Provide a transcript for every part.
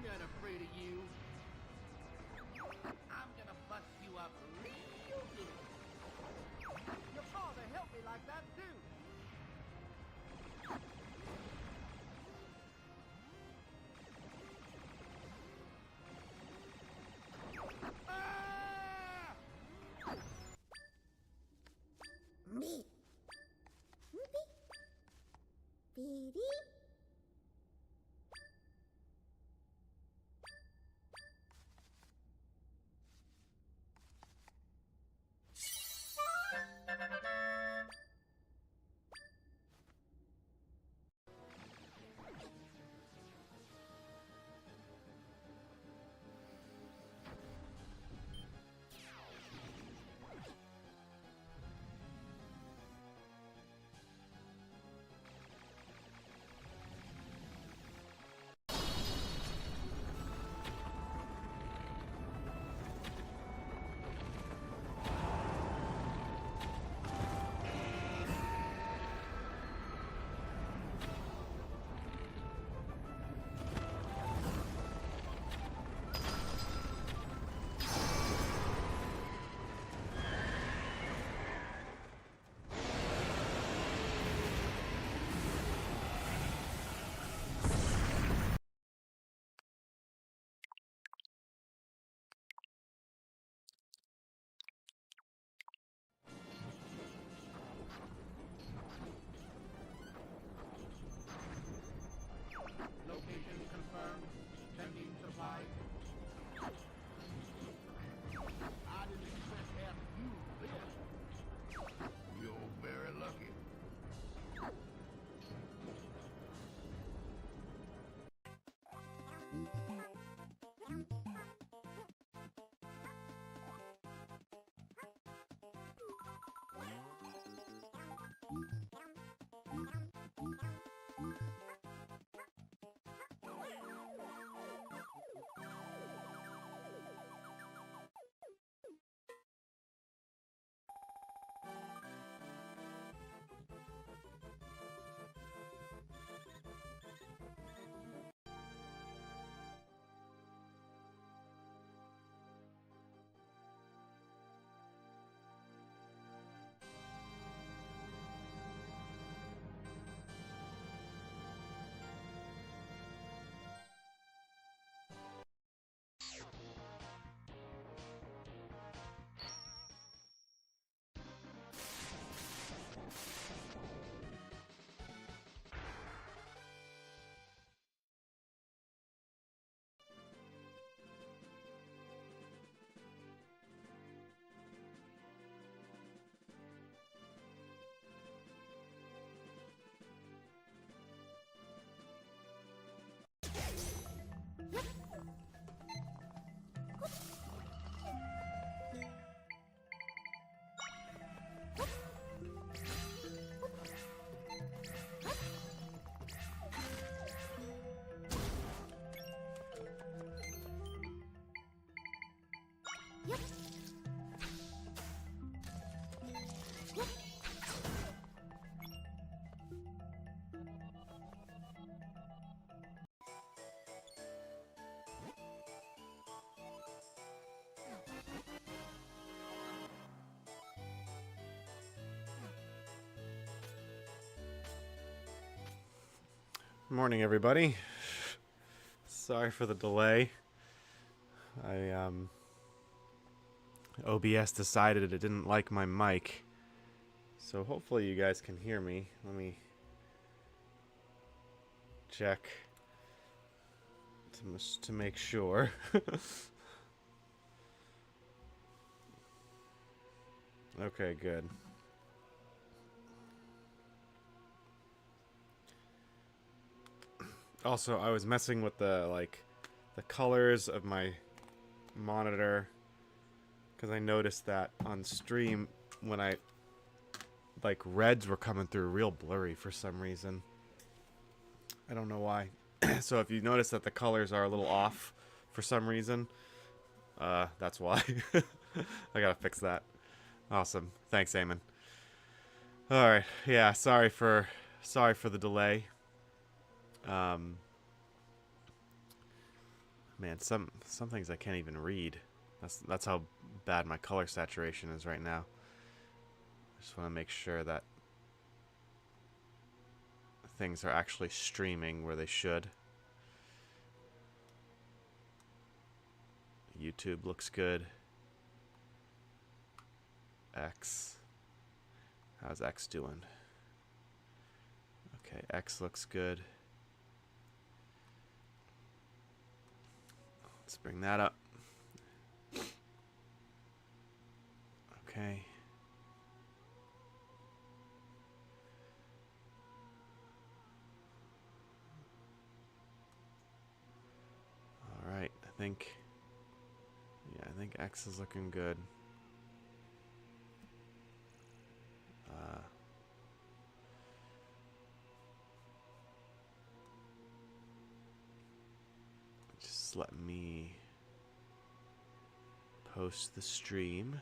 I'm not afraid of you. I'm gonna bust you up real good. Your father helped me like that too. Ah! Me. Beep. Beep. Location confirmed. Sending supplies. I didn't expect to have you this. You're very lucky. Morning, everybody. Sorry for the delay. OBS decided it didn't like my mic, so hopefully you guys can hear me. Let me check to make sure. Okay, good. Also, I was messing with the colors of my monitor because I noticed that on stream when reds were coming through real blurry for some reason. I don't know why. So if you notice that the colors are a little off for some reason, that's why. I gotta fix that. Awesome. Thanks, Eamon. Alright, yeah, sorry for the delay. Man, some things I can't even read. That's how bad my color saturation is right now. I just want to make sure that things are actually streaming where they should. YouTube looks good. X. How's X doing? Okay, X looks good. Let's bring that up. Okay. All right, I think X is looking good. Just let me post the stream,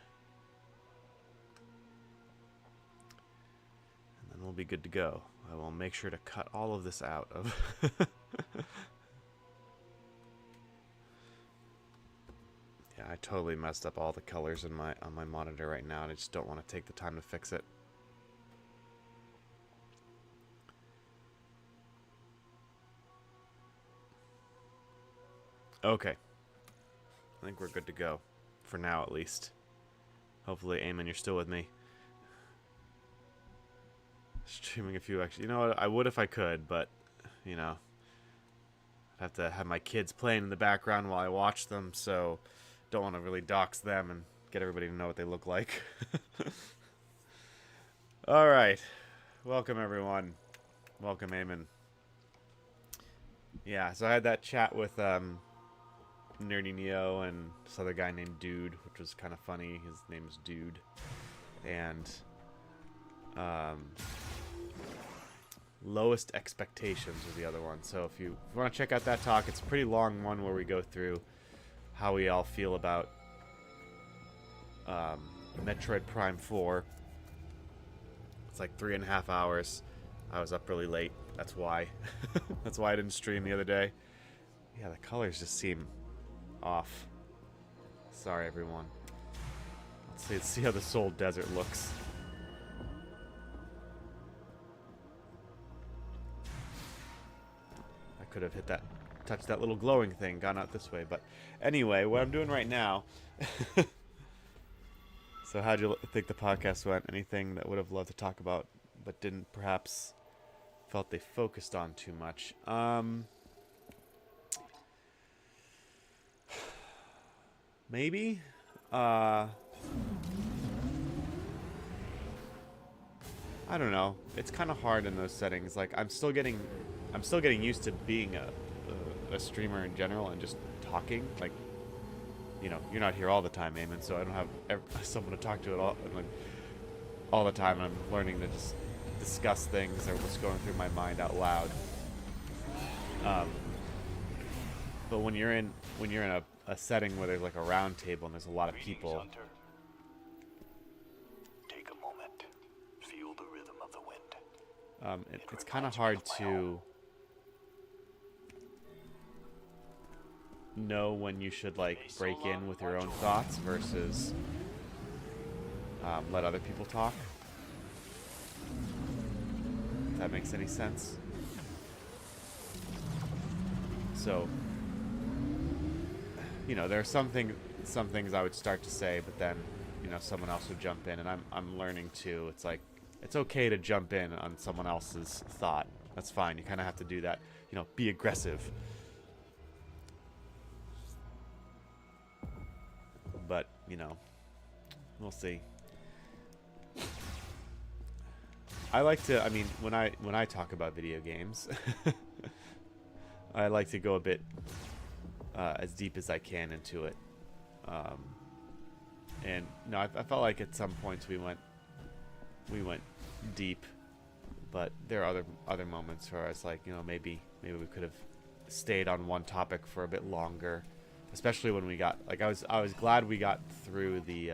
and then we'll be good to go. I will make sure to cut all of this out of Yeah, I totally messed up all the colors on my monitor right now, and I just don't want to take the time to fix it. Okay. I think we're good to go. For now, at least. Hopefully, Eamon, you're still with me. Streaming a few extra. You know what? I would if I could, but, you know. I'd have to have my kids playing in the background while I watch them, so don't want to really dox them and get everybody to know what they look like. Alright. Welcome, everyone. Welcome, Eamon. Yeah, so I had that chat with Nerdy Neo and this other guy named Dude, which was kind of funny. His name is Dude. And Lowest Expectations was the other one. So if you want to check out that talk, it's a pretty long one where we go through how we all feel about Metroid Prime 4. It's like 3.5 hours. I was up really late. That's why. That's why I didn't stream the other day. Yeah, the colors just seem off. Sorry, everyone. Let's see how the Soul Desert looks. I could have touched that little glowing thing, gone out this way, but anyway, what I'm doing right now. So how'd you think the podcast went? Anything that would have loved to talk about, but didn't perhaps felt they focused on too much? Maybe. I don't know. It's kind of hard in those settings. Like I'm still getting used to being a streamer in general and just talking. Like, you know, you're not here all the time, Eamon, so I don't have someone to talk to at all the time. I'm learning to just discuss things or what's going through my mind out loud. But when you're in a setting where there's like a round table and there's a lot of people. Take a moment. Feel the rhythm of the wind. It's kind of hard to know when you should like break in with your own thoughts versus let other people talk. If that makes any sense. So, you know, there are some things I would start to say, but then, you know, someone else would jump in, and I'm learning to. It's like it's okay to jump in on someone else's thought. That's fine. You kind of have to do that. You know, be aggressive. But, you know, we'll see. I like to, I mean, when I talk about video games, I like to go a bit as deep as I can into it. And no, I felt like at some points we went deep, but there are other moments where I was like, you know, maybe we could have stayed on one topic for a bit longer. Especially when we got, like, I was glad we got through the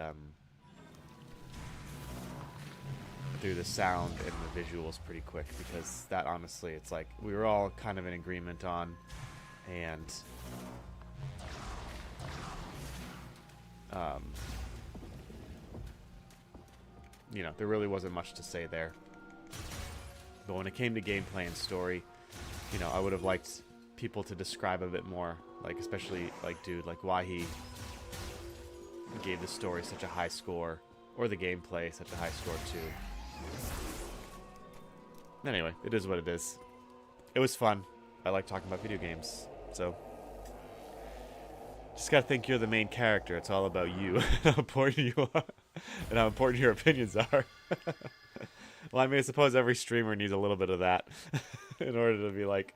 sound and the visuals pretty quick, because that, honestly, it's like we were all kind of in agreement on, and you know, there really wasn't much to say there. But when it came to gameplay and story, you know, I would have liked people to describe a bit more, like, especially, like, dude, like, why he gave the story such a high score, or the gameplay such a high score, too. Anyway, it is what it is. It was fun. I like talking about video games, so... Just gotta think you're the main character. It's all about you, and how important you are, and how important your opinions are. Well, I mean, I suppose every streamer needs a little bit of that in order to be like,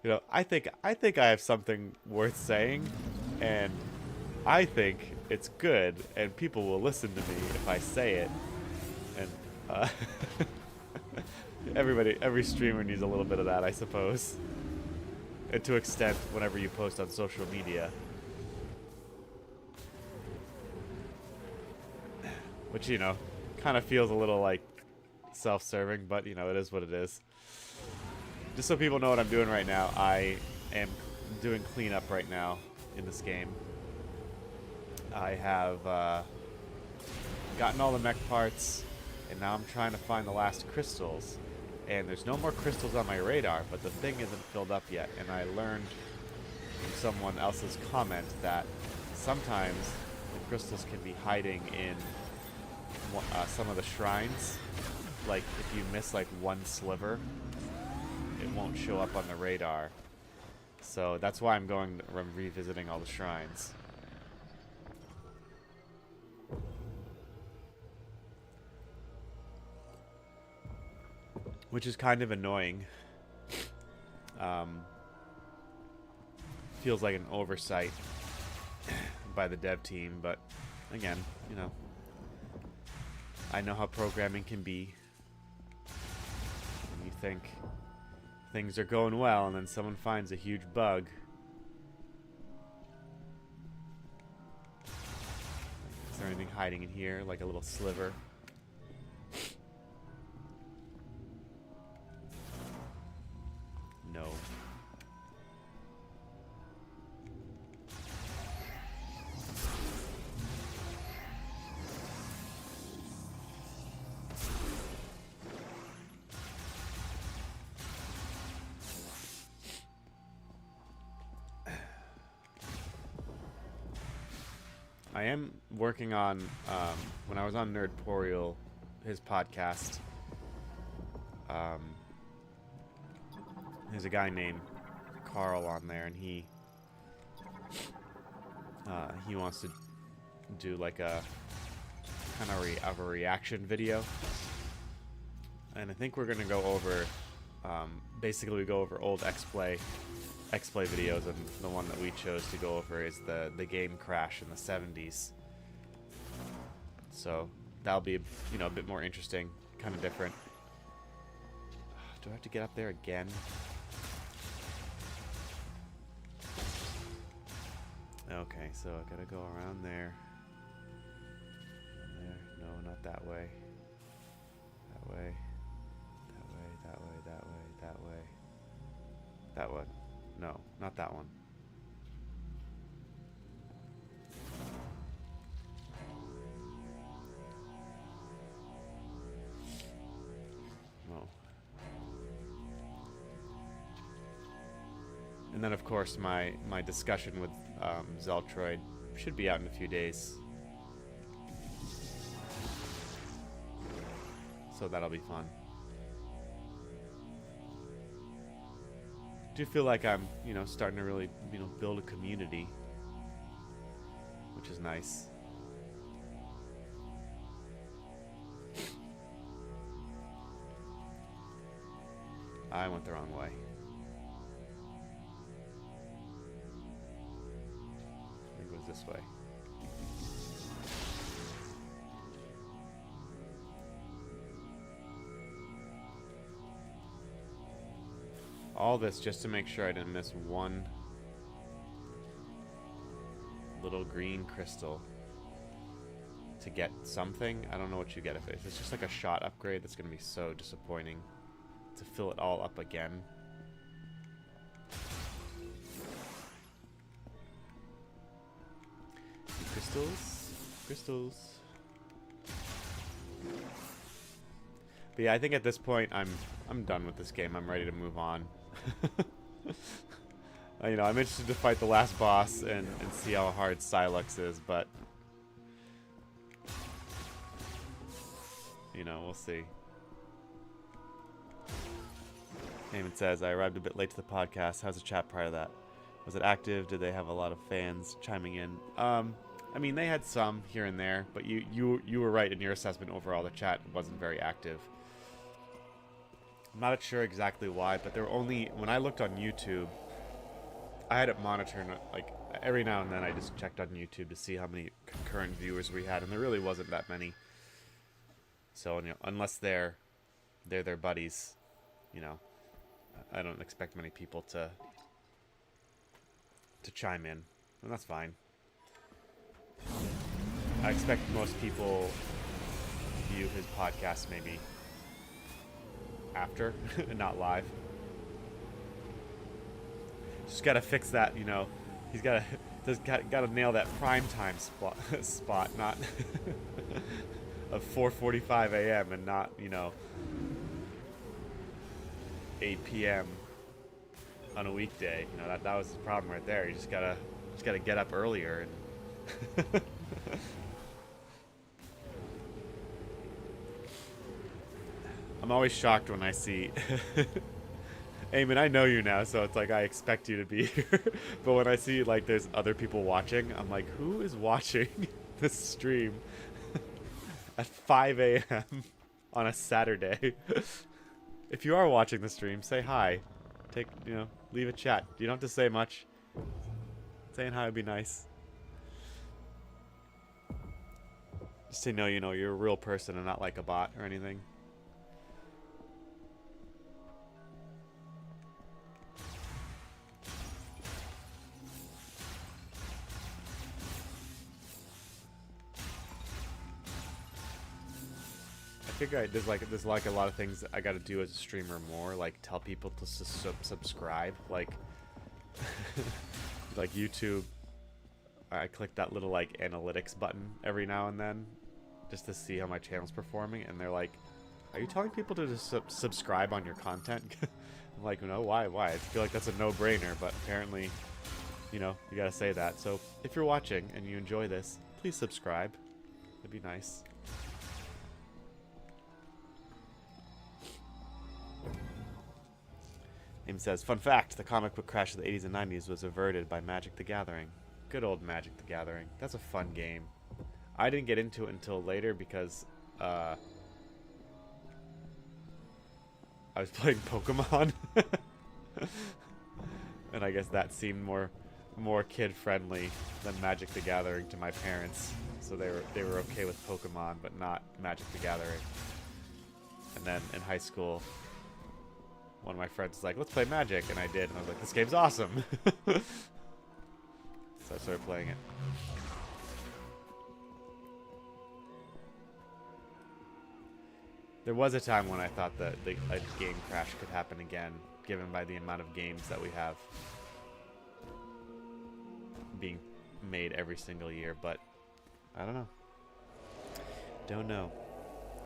you know, I think I have something worth saying, and I think it's good, and people will listen to me if I say it. And every streamer needs a little bit of that, I suppose. And to extent, whenever you post on social media. Which, you know, kind of feels a little like self-serving, but, you know, it is what it is. Just so people know what I'm doing right now, I am doing cleanup right now in this game. I have gotten all the mech parts, and now I'm trying to find the last crystals. And there's no more crystals on my radar, but the thing isn't filled up yet. And I learned from someone else's comment that sometimes the crystals can be hiding in some of the shrines. Like, if you miss, like, one sliver, it won't show up on the radar. So that's why I'm revisiting all the shrines. Which is kind of annoying. Feels like an oversight by the dev team, but again, you know, I know how programming can be. And you think things are going well, and then someone finds a huge bug. Is there anything hiding in here, like a little sliver? No. I am working on, when I was on Nerdporial, his podcast, there's a guy named Carl on there, and he wants to do like a kind of a reaction video, and I think we're gonna go over, basically we go over old X-Play videos, and the one that we chose to go over is the game Crash in the 70s. So that'll be, you know, a bit more interesting, kind of different. Do I have to get up there again? Okay, so I gotta go around there. There. No, not that way. That way. That way, that way, that way, that way. That one. No, not that one. No. And then, of course, my discussion with Zeltroid should be out in a few days. So that'll be fun. I do feel like I'm, you know, starting to really, you know, build a community, which is nice. I went the wrong way. I think it was this way. All this just to make sure I didn't miss one little green crystal to get something. I don't know what you get if it's just like a shot upgrade. That's going to be so disappointing to fill it all up again. Crystals. Crystals. But yeah, I think at this point I'm done with this game. I'm ready to move on. You know, I'm interested to fight the last boss and see how hard Silux is, but you know, we'll see. Eamon says, I arrived a bit late to the podcast. How's the chat prior to that? Was it active? Did they have a lot of fans chiming in? I mean, they had some here and there, but you were right in your assessment overall. The chat wasn't very active. I'm not sure exactly why, but there were only, when I looked on YouTube, I had it monitored, like, every now and then I just checked on YouTube to see how many concurrent viewers we had, and there really wasn't that many. So, you know, unless they're their buddies, you know, I don't expect many people to chime in, and that's fine. I expect most people view his podcast maybe after, and not live. Just gotta fix that, you know. He's gotta nail that prime time spot, not of 4:45 a.m. and not, you know, 8 p.m. on a weekday. You know, that was the problem right there. You just gotta get up earlier and I'm always shocked when I see Eamon, I know you now, so it's like I expect you to be here. But when I see like there's other people watching, I'm like, who is watching this stream at 5 a.m. on a Saturday? If you are watching the stream, say hi. Leave a chat. You don't have to say much. Saying hi would be nice. Just to know, you know, you're a real person and not like a bot or anything. I think there's like a lot of things I got to do as a streamer more, like tell people to subscribe, like like YouTube. I click that little like analytics button every now and then just to see how my channel's performing, and they're like, "Are you telling people to just subscribe on your content?" I'm like, "No, why? I feel like that's a no-brainer, but apparently, you know, you gotta say that. So if you're watching and you enjoy this, please subscribe. That'd be nice." Aim says, fun fact, the comic book crash of the 80s and 90s was averted by Magic the Gathering. Good old Magic the Gathering. That's a fun game. I didn't get into it until later because I was playing Pokemon. And I guess that seemed more kid-friendly than Magic the Gathering to my parents. So they were okay with Pokemon, but not Magic the Gathering. And then in high school, one of my friends was like, let's play Magic, and I did, and I was like, this game's awesome. So I started playing it. There was a time when I thought that a game crash could happen again, given by the amount of games that we have being made every single year, but I don't know. Don't know.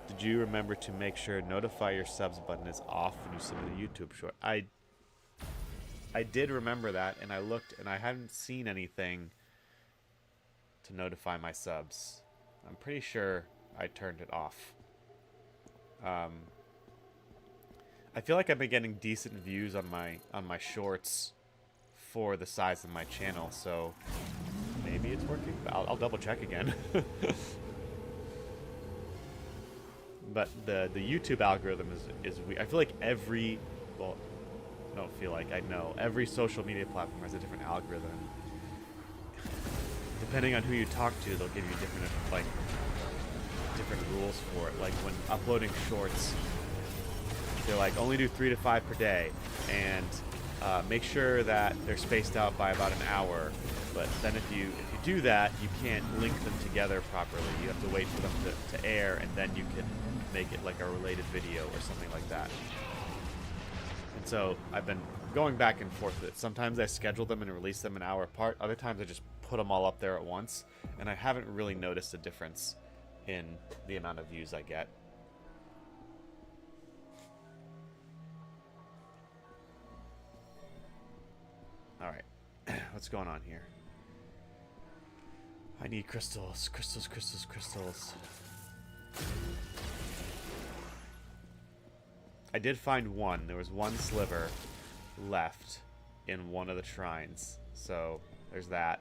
Did you remember to make sure notify your subs button is off when you submit a YouTube short? I did remember that, and I looked, and I hadn't seen anything to notify my subs. I'm pretty sure I turned it off. I feel like I've been getting decent views on my shorts for the size of my channel, so maybe it's working. I'll double check again. But the YouTube algorithm is I feel like I don't feel like, I know every social media platform has a different algorithm. Depending on who you talk to, they'll give you different rules for it. Like when uploading shorts, they're like only do 3 to 5 per day, and make sure that they're spaced out by about an hour. But then if you do that, you can't link them together properly. You have to wait for them to air, and then you can make it like a related video or something like that. And so I've been going back and forth with it. Sometimes I schedule them and release them an hour apart. Other times I just put them all up there at once, and I haven't really noticed a difference in the amount of views I get. Alright, what's going on here? I need crystals, crystals, crystals, crystals. I did find one. There was one sliver left in one of the shrines. So, there's that.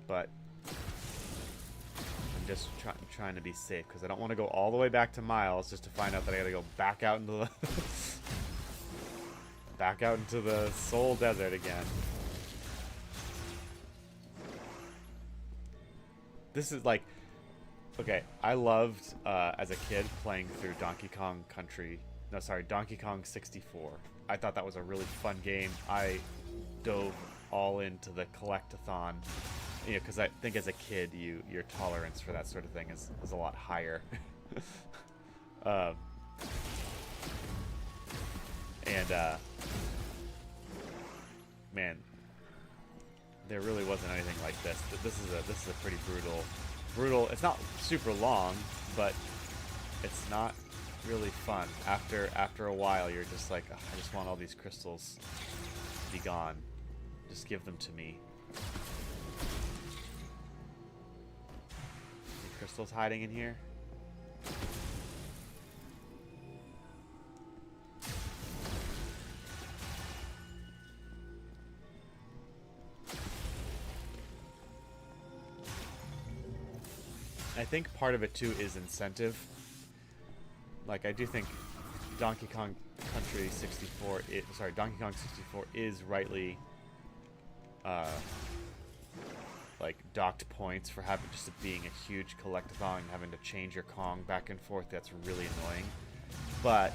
But I'm just trying to be safe because I don't want to go all the way back to Miles just to find out that I gotta go back out into the back out into the Soul Desert again. This is like, okay, I loved as a kid playing through Donkey Kong 64. I thought that was a really fun game. I dove all into the collectathon, you know, because I think as a kid, your tolerance for that sort of thing is a lot higher. Man, there really wasn't anything like this. This is a pretty brutal. It's not super long, but it's not really fun. After a while, you're just like, "Ugh, I just want all these crystals to be gone. Just give them to me." Any crystals hiding in here? I think part of it too is incentive. Like, I do think Donkey Kong 64 is rightly like docked points for having just being a huge collectathon and having to change your Kong back and forth. That's really annoying. But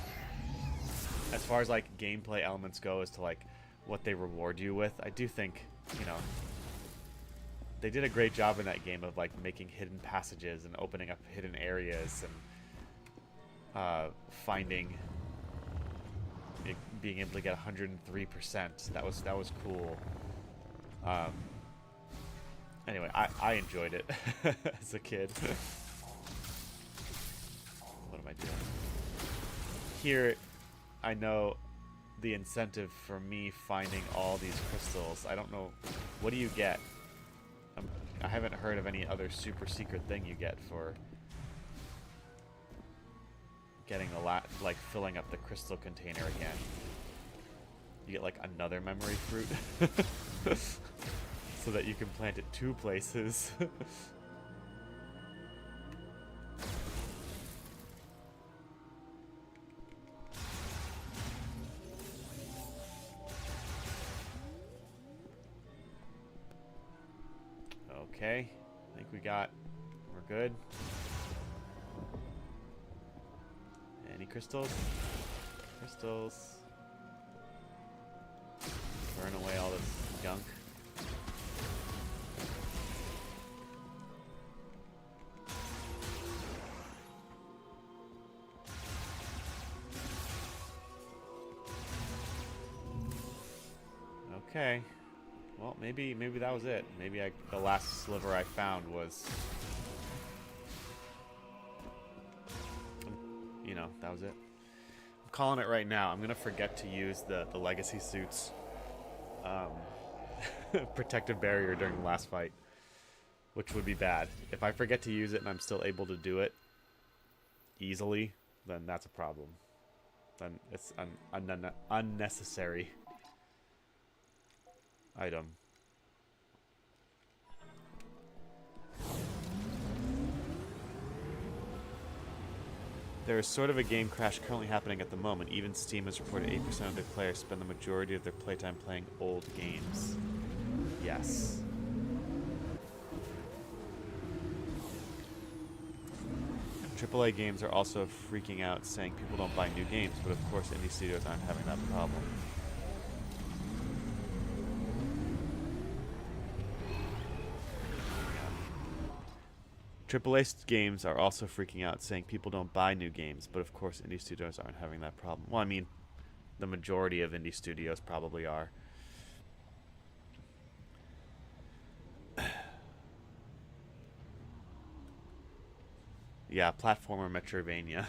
as far as like gameplay elements go as to like what they reward you with, I do think, you know, they did a great job in that game of like making hidden passages and opening up hidden areas and finding being able to get 103%. That was cool. Anyway, I enjoyed it as a kid. What am I doing? Here, I know the incentive for me finding all these crystals. I don't know. What do you get? I haven't heard of any other super secret thing you get for getting like filling up the crystal container again. You get like another memory fruit so that you can plant it 2 places. Okay, I think we're good. Any crystals? Crystals. Burn away all this gunk. Okay. Well, maybe that was it. Maybe the last sliver I found was, you know, that was it. I'm calling it right now. I'm gonna forget to use the legacy suits protective barrier during the last fight, which would be bad. If I forget to use it and I'm still able to do it easily, then that's a problem. Then it's an unnecessary item. There is sort of a game crash currently happening at the moment. Even Steam has reported 8% of their players spend the majority of their playtime playing old games. Yes. AAA games are also freaking out, saying people don't buy new games, but of course indie studios aren't having that problem. AAA games are also freaking out, saying people don't buy new games, but of course indie studios aren't having that problem. Well, I mean, the majority of indie studios probably are. Yeah, platformer Metroidvania.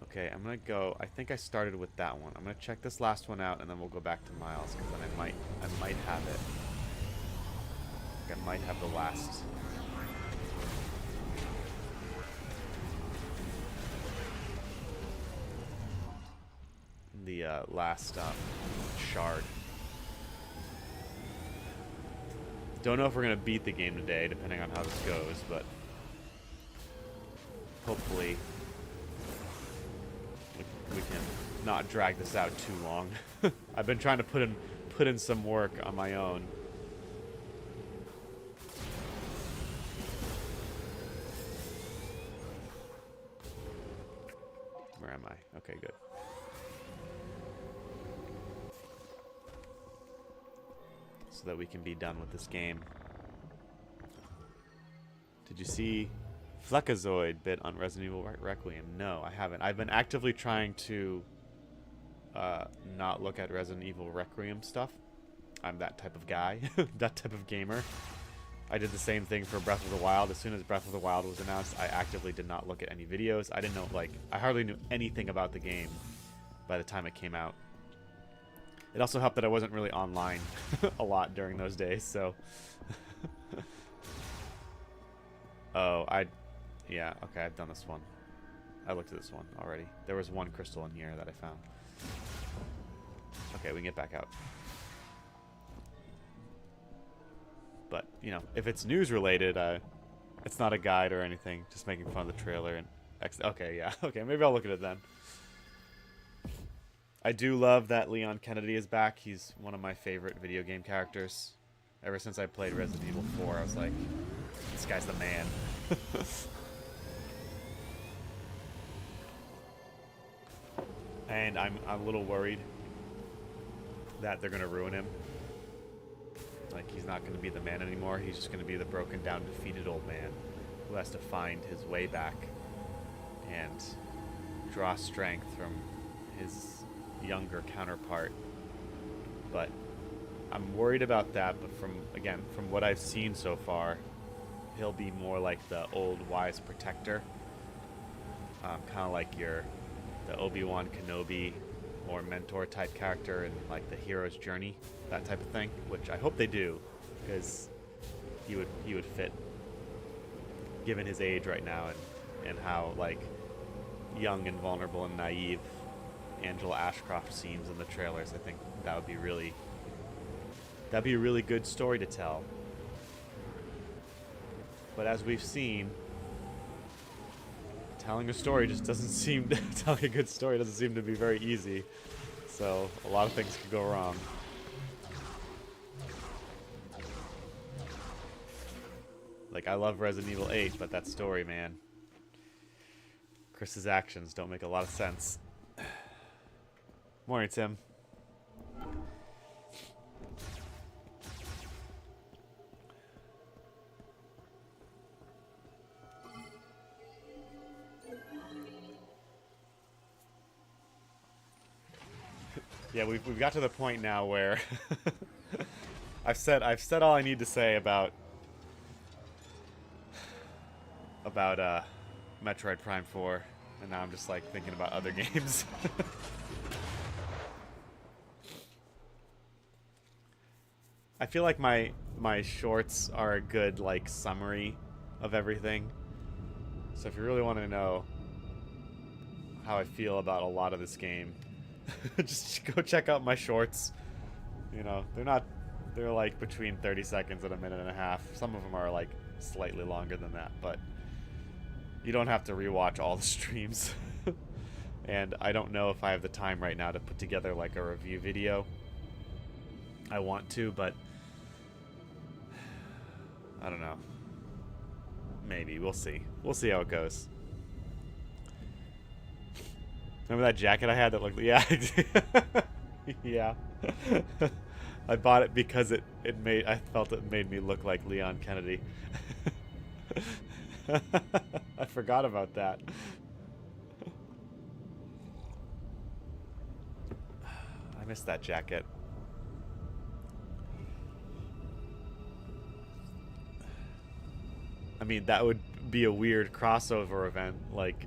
Okay, I'm gonna go. I think I started with that one. I'm gonna check this last one out, and then we'll go back to Miles, because then I might have it. I might have the last. The last shard. Don't know if we're gonna beat the game today, depending on how this goes, but hopefully we can not drag this out too long. I've been trying to put in some work on my own. Where am I? Okay, good. So that we can be done with this game. Did you see Fleckazoid bit on Resident Evil Requiem? No, I haven't. I've been actively trying to not look at Resident Evil Requiem stuff. I'm that type of guy, that type of gamer. I did the same thing for Breath of the Wild. As soon as Breath of the Wild was announced, I actively did not look at any videos. I didn't know, like, I hardly knew anything about the game by the time it came out. It also helped that I wasn't really online a lot during those days, so... Oh, yeah, okay, I've done this one. I looked at this one already. There was one crystal in here that I found. Okay, we can get back out. But, you know, if it's news related, it's not a guide or anything. Just making fun of the trailer and... Okay, yeah. Okay, maybe I'll look at it then. I do love that Leon Kennedy is back. He's one of my favorite video game characters. Ever since I played Resident Evil 4, I was like, this guy's the man. And I'm a little worried that they're going to ruin him. Like, he's not going to be the man anymore. He's just going to be the broken down, defeated old man who has to find his way back and draw strength from his younger counterpart. But I'm worried about that. But from what I've seen so far, he'll be more like the old wise protector, kind of like the Obi-Wan Kenobi or mentor type character in like the hero's journey, that type of thing, which I hope they do, because he would fit given his age right now and how like young and vulnerable and naive Angela Ashcroft seems in the trailers. I think that'd be a really good story to tell. But as we've seen, telling a story just doesn't seem telling a good story doesn't seem to be very easy. So a lot of things could go wrong. Like, I love Resident Evil 8, but that story, man. Chris's actions don't make a lot of sense. Morning, Tim. Yeah, we've got to the point now where I've said all I need to say about Metroid Prime 4, and now I'm just like thinking about other games. I feel like my shorts are a good like summary of everything. So if you really want to know how I feel about a lot of this game, just go check out my shorts. You know, they're like between 30 seconds and a minute and a half. Some of them are like slightly longer than that, but you don't have to rewatch all the streams. And I don't know if I have the time right now to put together like a review video. I want to, but I don't know. Maybe. We'll see. We'll see how it goes. Remember that jacket I had that looked... Yeah. Yeah. I bought it because I felt it made me look like Leon Kennedy. I forgot about that. I missed that jacket. I mean, that would be a weird crossover event, like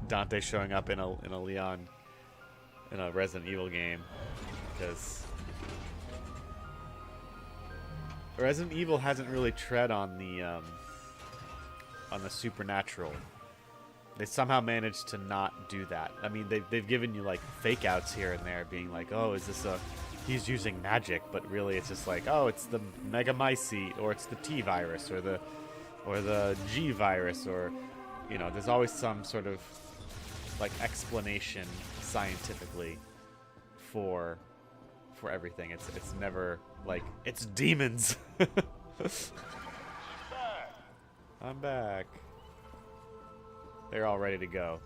Dante showing up in a Leon in a Resident Evil game, because Resident Evil hasn't really tread on the supernatural. They somehow managed to not do that. I mean, they've given you like fake outs here and there, being like, oh, is this he's using magic, but really it's just like, oh, it's the Megamycete, or it's the T virus, or the G virus, or, you know, there's always some sort of like explanation scientifically for everything. It's never like, it's demons. I'm back. They're all ready to go.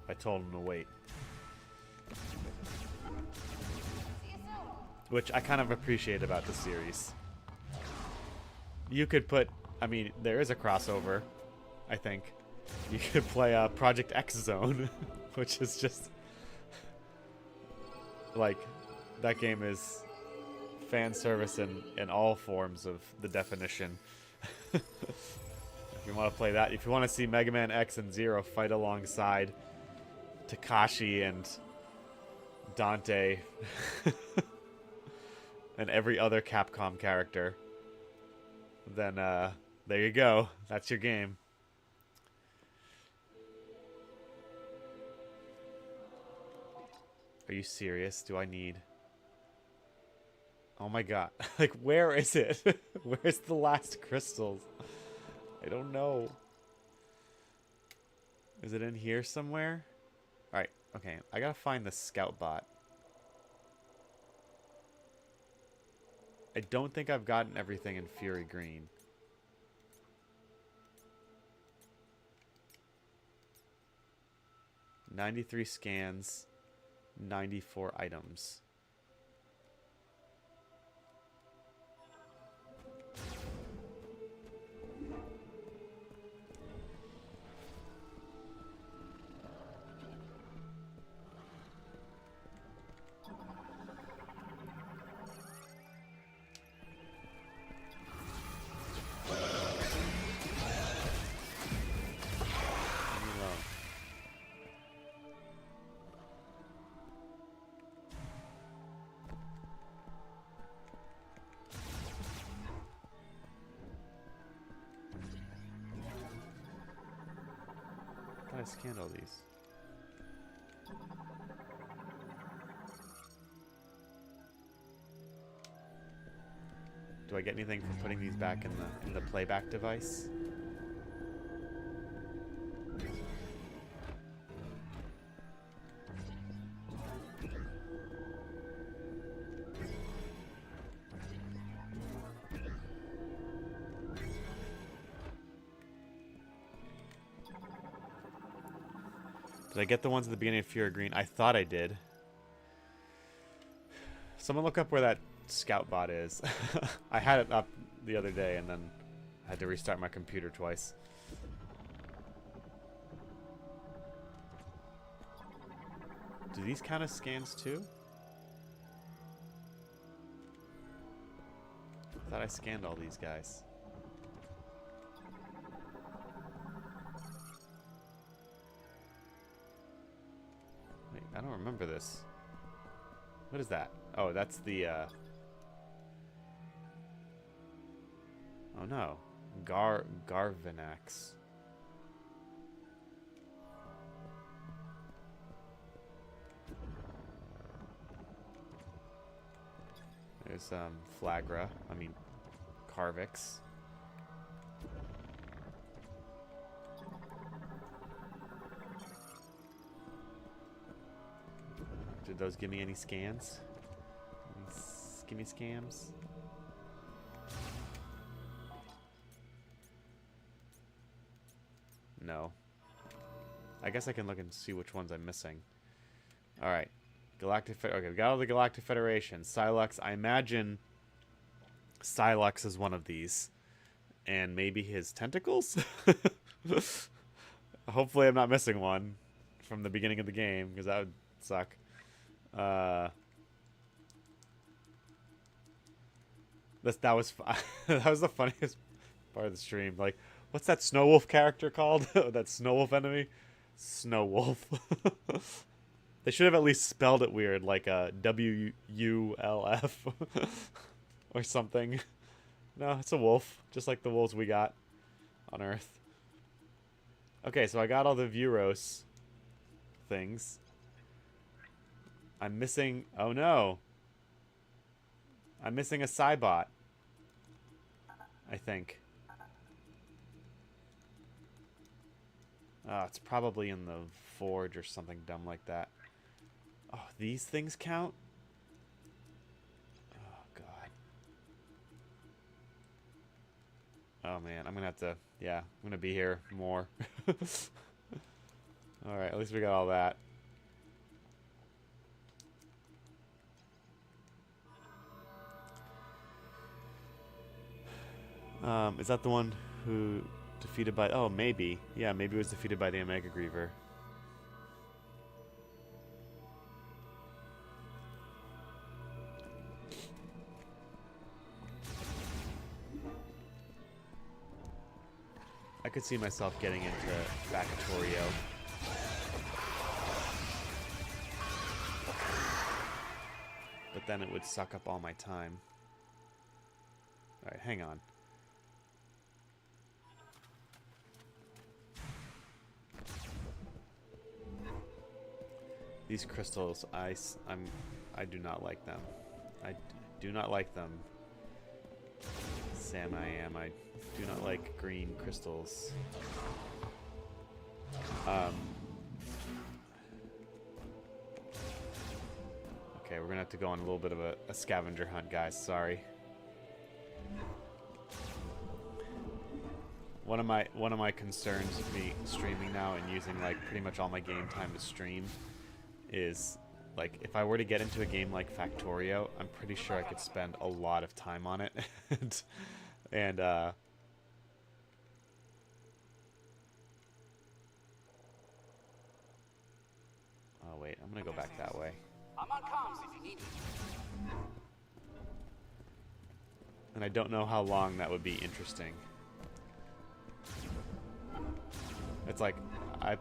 I told them to wait. Which I kind of appreciate about the series. You could put, I mean, there is a crossover, I think. You could play Project X Zone, which is just like, that game is fan service in all forms of the definition. If you want to play that, if you want to see Mega Man X and Zero fight alongside Takashi and Dante and every other Capcom character, then there you go. That's your game. Are you serious? Do I need... Oh my god. Like, where is it? Where's the last crystals? I don't know. Is it in here somewhere? Alright, okay. I gotta find the scout bot. I don't think I've gotten everything in Fury Green. $93 scans, 94 items. I scanned all these. Do I get anything for putting these back in the playback device? Did I get the ones at the beginning of Fury Green? I thought I did. Someone look up where that scout bot is. I had it up the other day and then I had to restart my computer twice. Do these count as scans too? I thought I scanned all these guys. Wait, I don't remember this. What is that? Oh, that's the, oh no. Garvinax. There's, Flagra. I mean, Carvix. Did those give me any scans? Give me scams? No. I guess I can look and see which ones I'm missing. Alright. Okay, we got all the Galactic Federation. Psylux, I imagine Psylux is one of these. And maybe his tentacles? Hopefully I'm not missing one from the beginning of the game, because that would suck. That was that was the funniest part of the stream. Like, what's that Snow Wolf character called? That Snow Wolf enemy? Snow Wolf. They should have at least spelled it weird, like WULF or something. No, it's a wolf, just like the wolves we got on Earth. Okay, so I got all the Vuros things. I'm missing... Oh no! I'm missing a Cybot. I think. It's probably in the forge or something dumb like that. Oh, these things count? Oh, God. Oh, man. I'm going to have to... Yeah, I'm going to be here more. Alright, at least we got all that. Is that the one who defeated by... Oh, maybe. Yeah, maybe it was defeated by the Omega Griever. I could see myself getting into Vacatorio. But then it would suck up all my time. Alright, hang on. These crystals, I do not like them. I do not like them. Sam, I do not like green crystals. Okay, we're gonna have to go on a little bit of a scavenger hunt, guys. Sorry. One of my concerns with me streaming now and using like pretty much all my game time to stream is like if I were to get into a game like Factorio, I'm pretty sure I could spend a lot of time on it. and oh wait, I'm gonna go back that way. I'm on comms if you need me. And I don't know how long that would be interesting. It's like I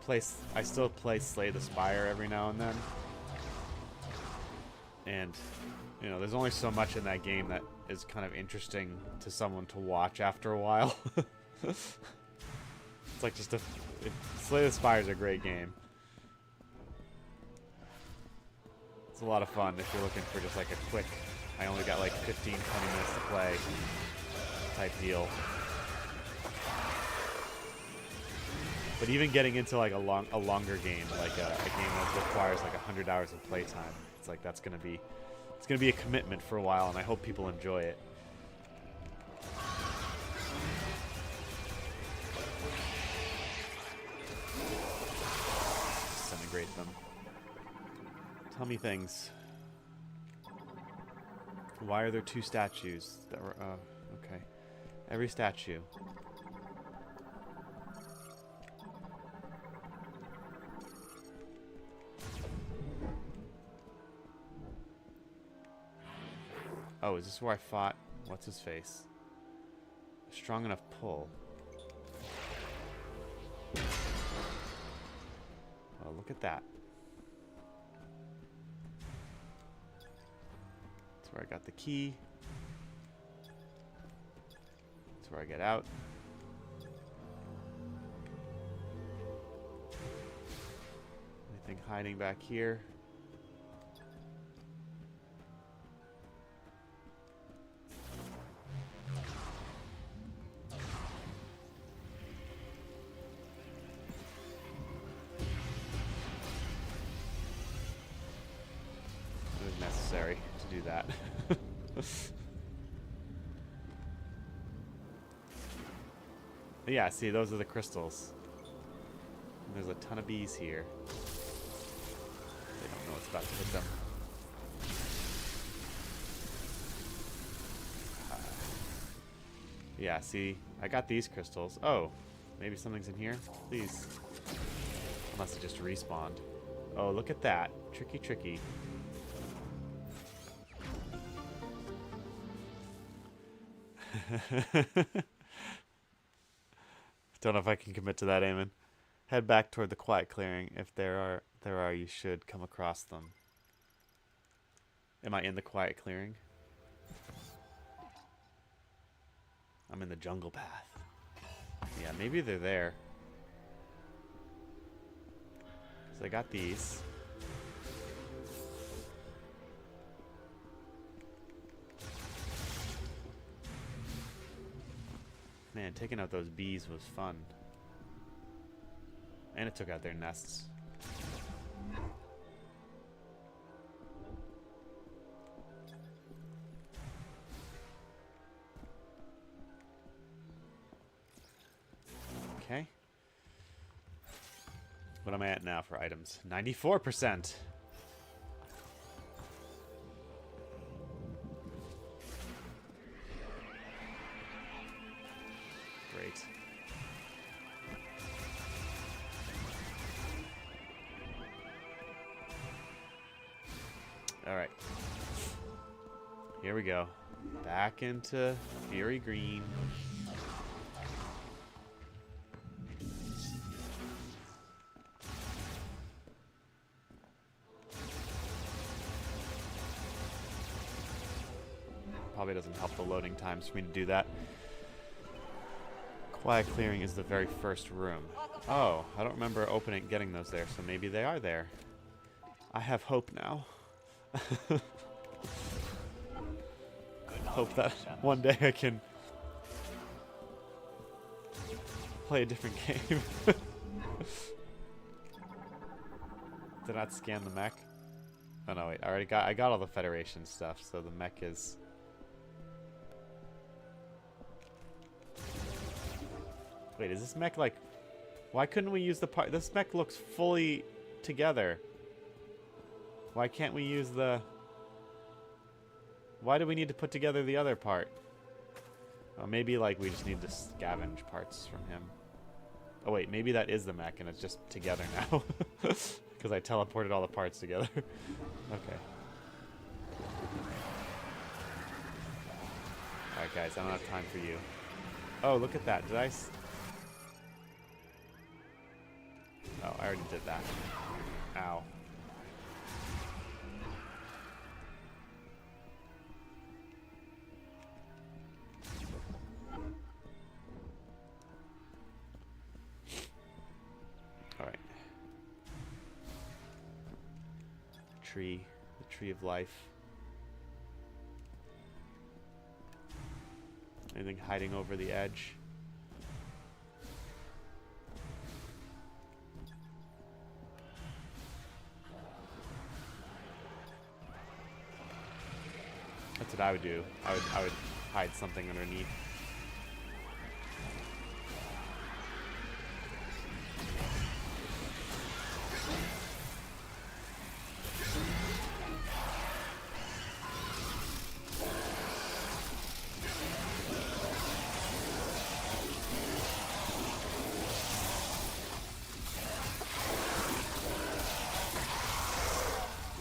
still play Slay the Spire every now and then. And you know, there's only so much in that game that is kind of interesting to someone to watch after a while. It's like just Slay the Spire is a great game. It's a lot of fun if you're looking for just like a quick, I only got like 15-20 minutes to play type deal. But even getting into like a longer game, like a game that requires like 100 hours of playtime, it's like it's gonna be a commitment for a while, and I hope people enjoy it. Disintegrate them. Tell me things. Why are there two statues that were? Okay. Every statue. Oh, is this where I fought? What's his face? A strong enough pull. Oh, look at that. That's where I got the key. That's where I get out. Anything hiding back here? Necessary to do that. Yeah, see, those are the crystals. And there's a ton of bees here. They don't know what's about to hit them. Yeah, see, I got these crystals. Oh, maybe something's in here? Please. Unless it just respawned. Oh, look at that. Tricky, tricky. Don't know if I can commit to that, Eamon. Head back toward the quiet clearing. If there are, you should come across them. Am I in the quiet clearing? I'm in the jungle path. Yeah, maybe they're there. So I got these. Man, taking out those bees was fun. And it took out their nests. Okay. What am I at now for items? 94%. Great. All right. Here we go. Back into Fury Green. Probably doesn't help the loading times for me to do that. Quiet clearing is the very first room. Oh, I don't remember getting those there, so maybe they are there. I have hope now. Hope that one day I can play a different game. Did not scan the mech. Oh no, wait, I got all the Federation stuff, so the mech is... Wait, is this mech like... Why couldn't we use the part... This mech looks fully together. Why can't we use the... Why do we need to put together the other part? Oh, maybe like we just need to scavenge parts from him. Oh wait, maybe that is the mech and it's just together now. Because I teleported all the parts together. Okay. Alright guys, I don't have time for you. Oh, look at that. Did I... Oh, I already did that. Ow. Alright. Tree. The tree of life. Anything hiding over the edge? That's what I would do. I would hide something underneath.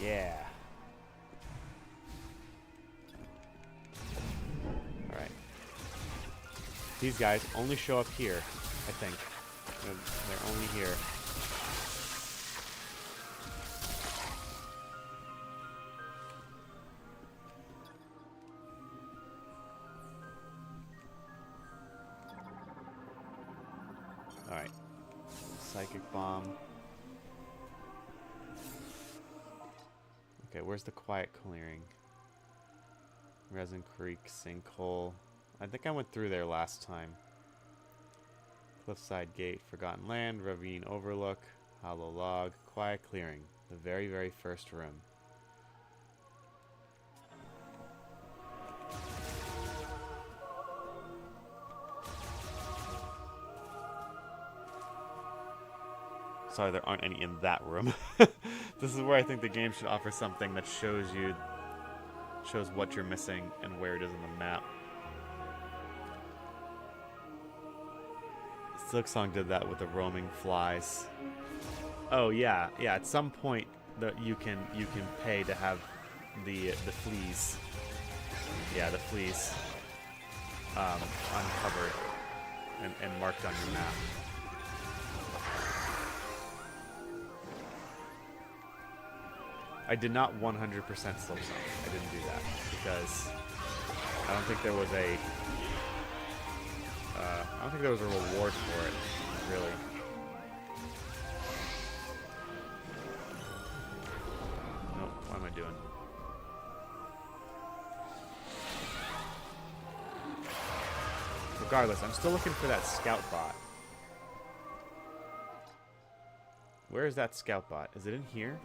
Yeah. These guys only show up here, I think. They're only here. Alright. Psychic bomb. Okay, where's the quiet clearing? Resin Creek, Sinkhole. I think I went through there last time. Cliffside Gate, Forgotten Land, Ravine Overlook, Hollow Log, Quiet Clearing. The very, very first room. Sorry, there aren't any in that room. This is where I think the game should offer something that shows what you're missing and where it is on the map. Silksong did that with the roaming flies. Oh yeah, yeah. At some point, you can pay to have the fleas. Yeah, the fleas. uncovered and marked on your map. I did not 100% Silk Song. I didn't do that because I don't think there was a reward for it, really. No, what am I doing? Regardless, I'm still looking for that scout bot. Where is that scout bot? Is it in here?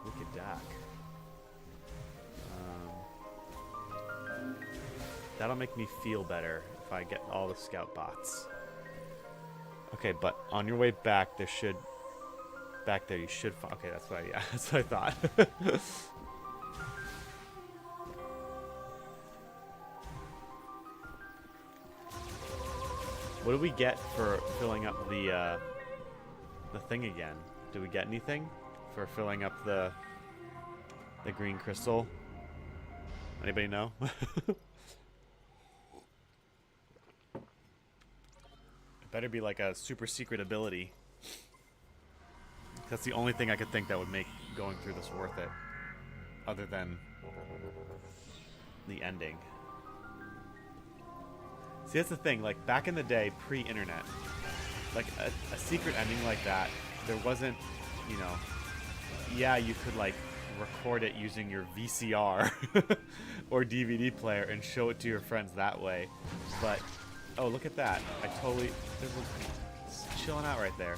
Wicked Dock. That'll make me feel better if I get all the scout bots. Okay, but on your way back, there should... Back there, you should find... Okay, that's what I... Yeah, that's what I thought. What do we get for filling up the thing again? Do we get anything for filling up the green crystal? Anybody know? It better be like a super secret ability. That's the only thing I could think that would make going through this worth it. Other than the ending. See, that's the thing. Like, back in the day, pre-internet, like, a secret ending like that, there wasn't, you know... Yeah, you could, like, record it using your VCR or DVD player and show it to your friends that way. But, oh, look at that. I totally... It's chilling out right there.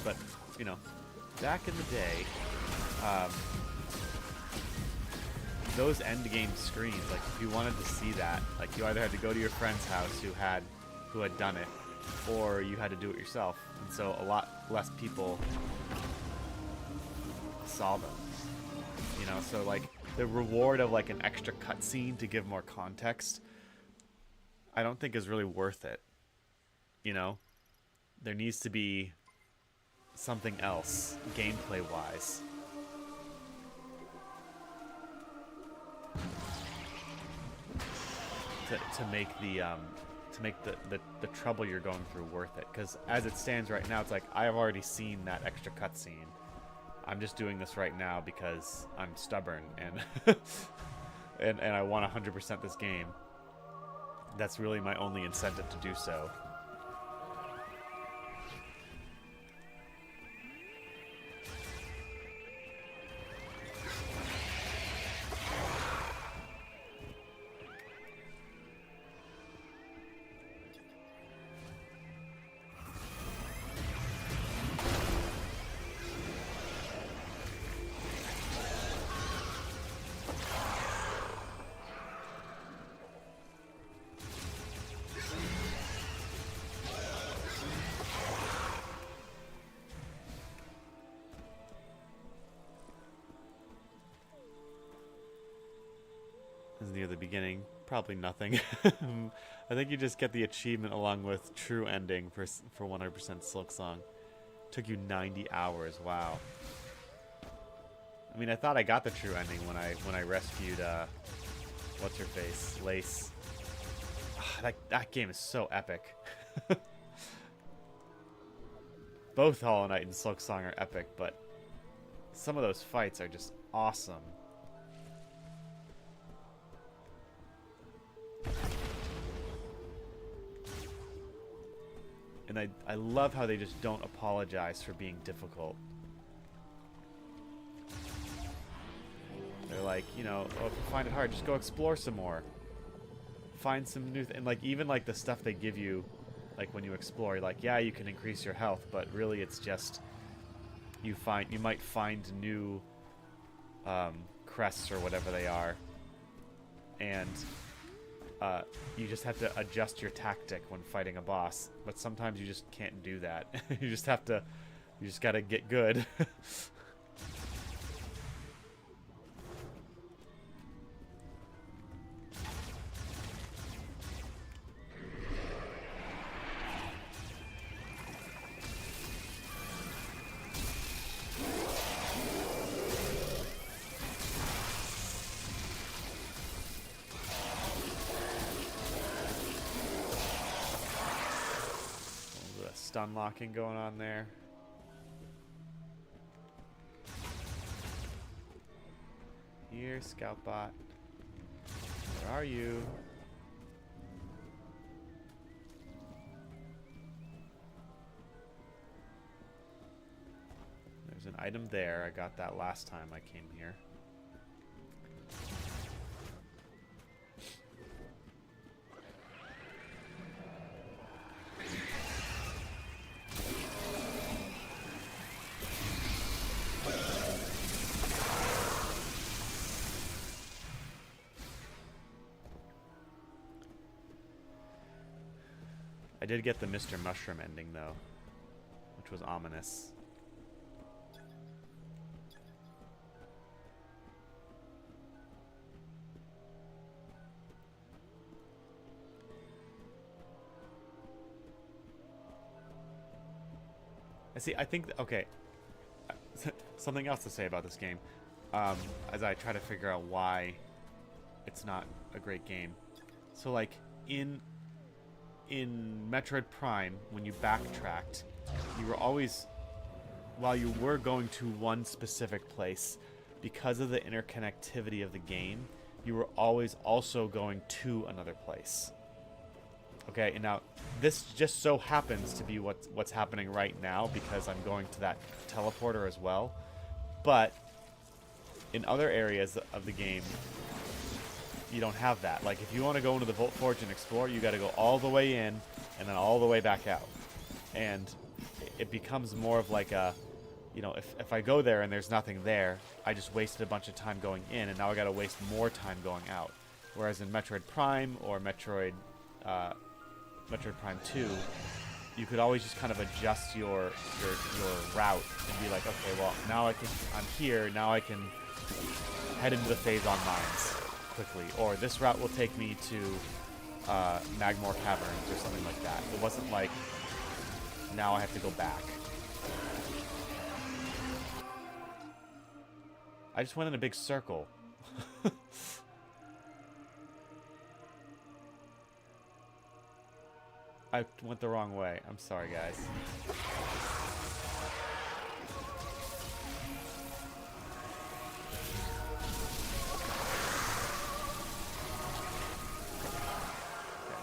But, you know, back in the day, those end game screens, like, if you wanted to see that, like, you either had to go to your friend's house who had done it, or you had to do it yourself. And so a lot less people saw them. You know, so, like, the reward of, like, an extra cutscene to give more context, I don't think is really worth it. You know? There needs to be something else, gameplay-wise. To make the trouble you're going through worth it. Because as it stands right now, it's like, I have already seen that extra cutscene. I'm just doing this right now because I'm stubborn and and I want to 100% this game. That's really my only incentive to do so. Near the beginning, probably nothing. I think you just get the achievement along with true ending for 100% Silk Song. Took you 90 hours. Wow. I mean, I thought I got the true ending when I rescued what's her face, Lace. That game is so epic. Both Hollow Knight and Silk Song are epic, but some of those fights are just awesome. And I love how they just don't apologize for being difficult. They're like, you know, oh, if you find it hard, just go explore some more. Find some new... and, like, even, like, the stuff they give you, like, when you explore, like, yeah, you can increase your health, but really it's just... You might find new crests or whatever they are. And... you just have to adjust your tactic when fighting a boss, but sometimes you just can't do that. You just gotta get good. stun locking going on there. Here, Scoutbot. Where are you? There's an item there. I got that last time I came here. I did get the Mr. Mushroom ending, though, which was ominous. I think, okay, something else to say about this game, as I try to figure out why it's not a great game. So, like, in Metroid Prime, when you backtracked, you were always, while you were going to one specific place, because of the interconnectivity of the game, you were always also going to another place. Okay, and now this just so happens to be what's happening right now because I'm going to that teleporter as well. But in other areas of the game, you don't have that. Like, if you want to go into the Vault Forge and explore, you got to go all the way in and then all the way back out. And it becomes more of like a, you know, if I go there and there's nothing there, I just wasted a bunch of time going in, and now I got to waste more time going out. Whereas in Metroid Prime or Metroid Prime 2, you could always just kind of adjust your route and be like, okay, well, now I'm here, now I can head into the Phazon Mines quickly, or this route will take me to Magmore Caverns or something like that. It wasn't like, now I have to go back. I just went in a big circle. I went the wrong way. I'm sorry, guys. Okay,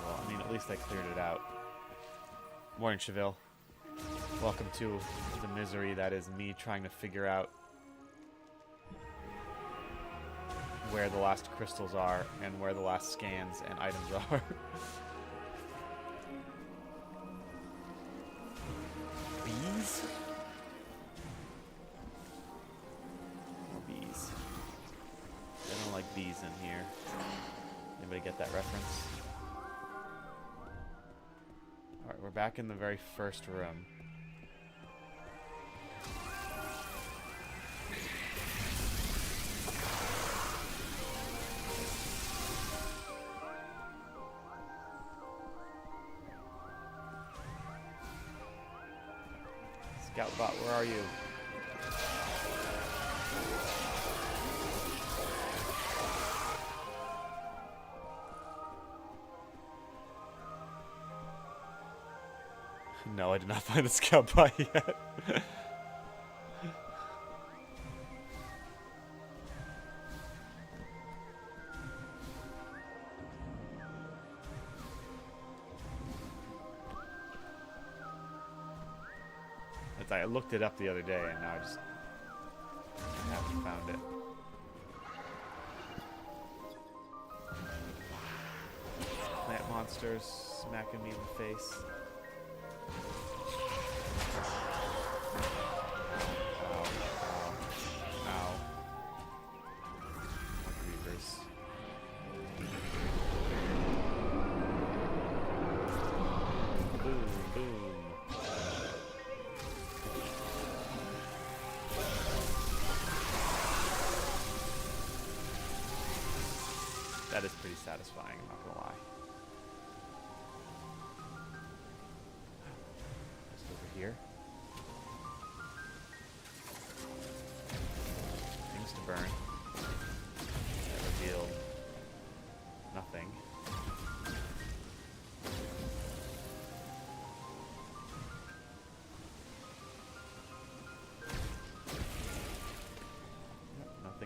well, I mean, at least I cleared it out. Morning, Cheville. Welcome to the misery that is me trying to figure out where the last crystals are and where the last scans and items are. Bees? More bees. I don't like bees in here. Anybody get that reference? Alright, we're back in the very first room. Scoutbot, where are you? No, I did not find the Scoutbot yet. I looked it up the other day, and now I just haven't found it. Plant monsters smacking me in the face. Ow, ow, ow. Creepers. Boom, boom. That is pretty satisfying, I'm not gonna lie. Just over here. Things to burn. That reveal nothing.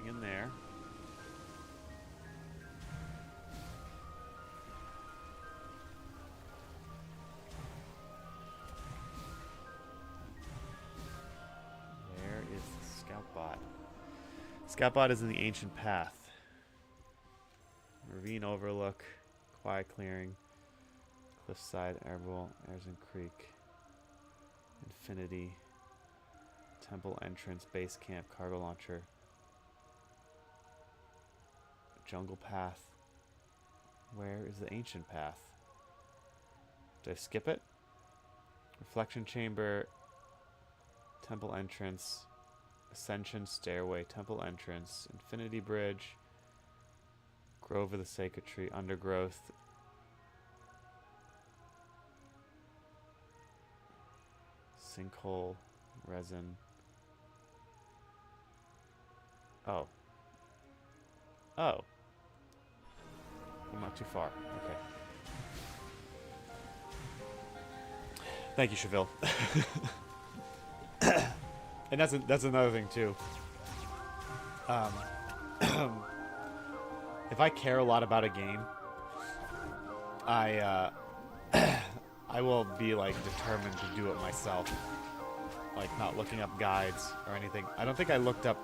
Nothing in there. Where is the scout bot? Scout bot is in the ancient path. Ravine overlook, quiet clearing, cliffside, Airbowl, Arzon Creek, Infinity, temple entrance, base camp, cargo launcher, jungle path. Where is the ancient path? Did I skip it? Reflection chamber, temple entrance, ascension stairway, temple entrance, infinity bridge, grove of the sacred tree, undergrowth, sinkhole, resin. Oh. Oh. I'm not too far. Okay. Thank you, Cheville. And that's another thing too. If I care a lot about a game, I will be like determined to do it myself. Like not looking up guides or anything. I don't think I looked up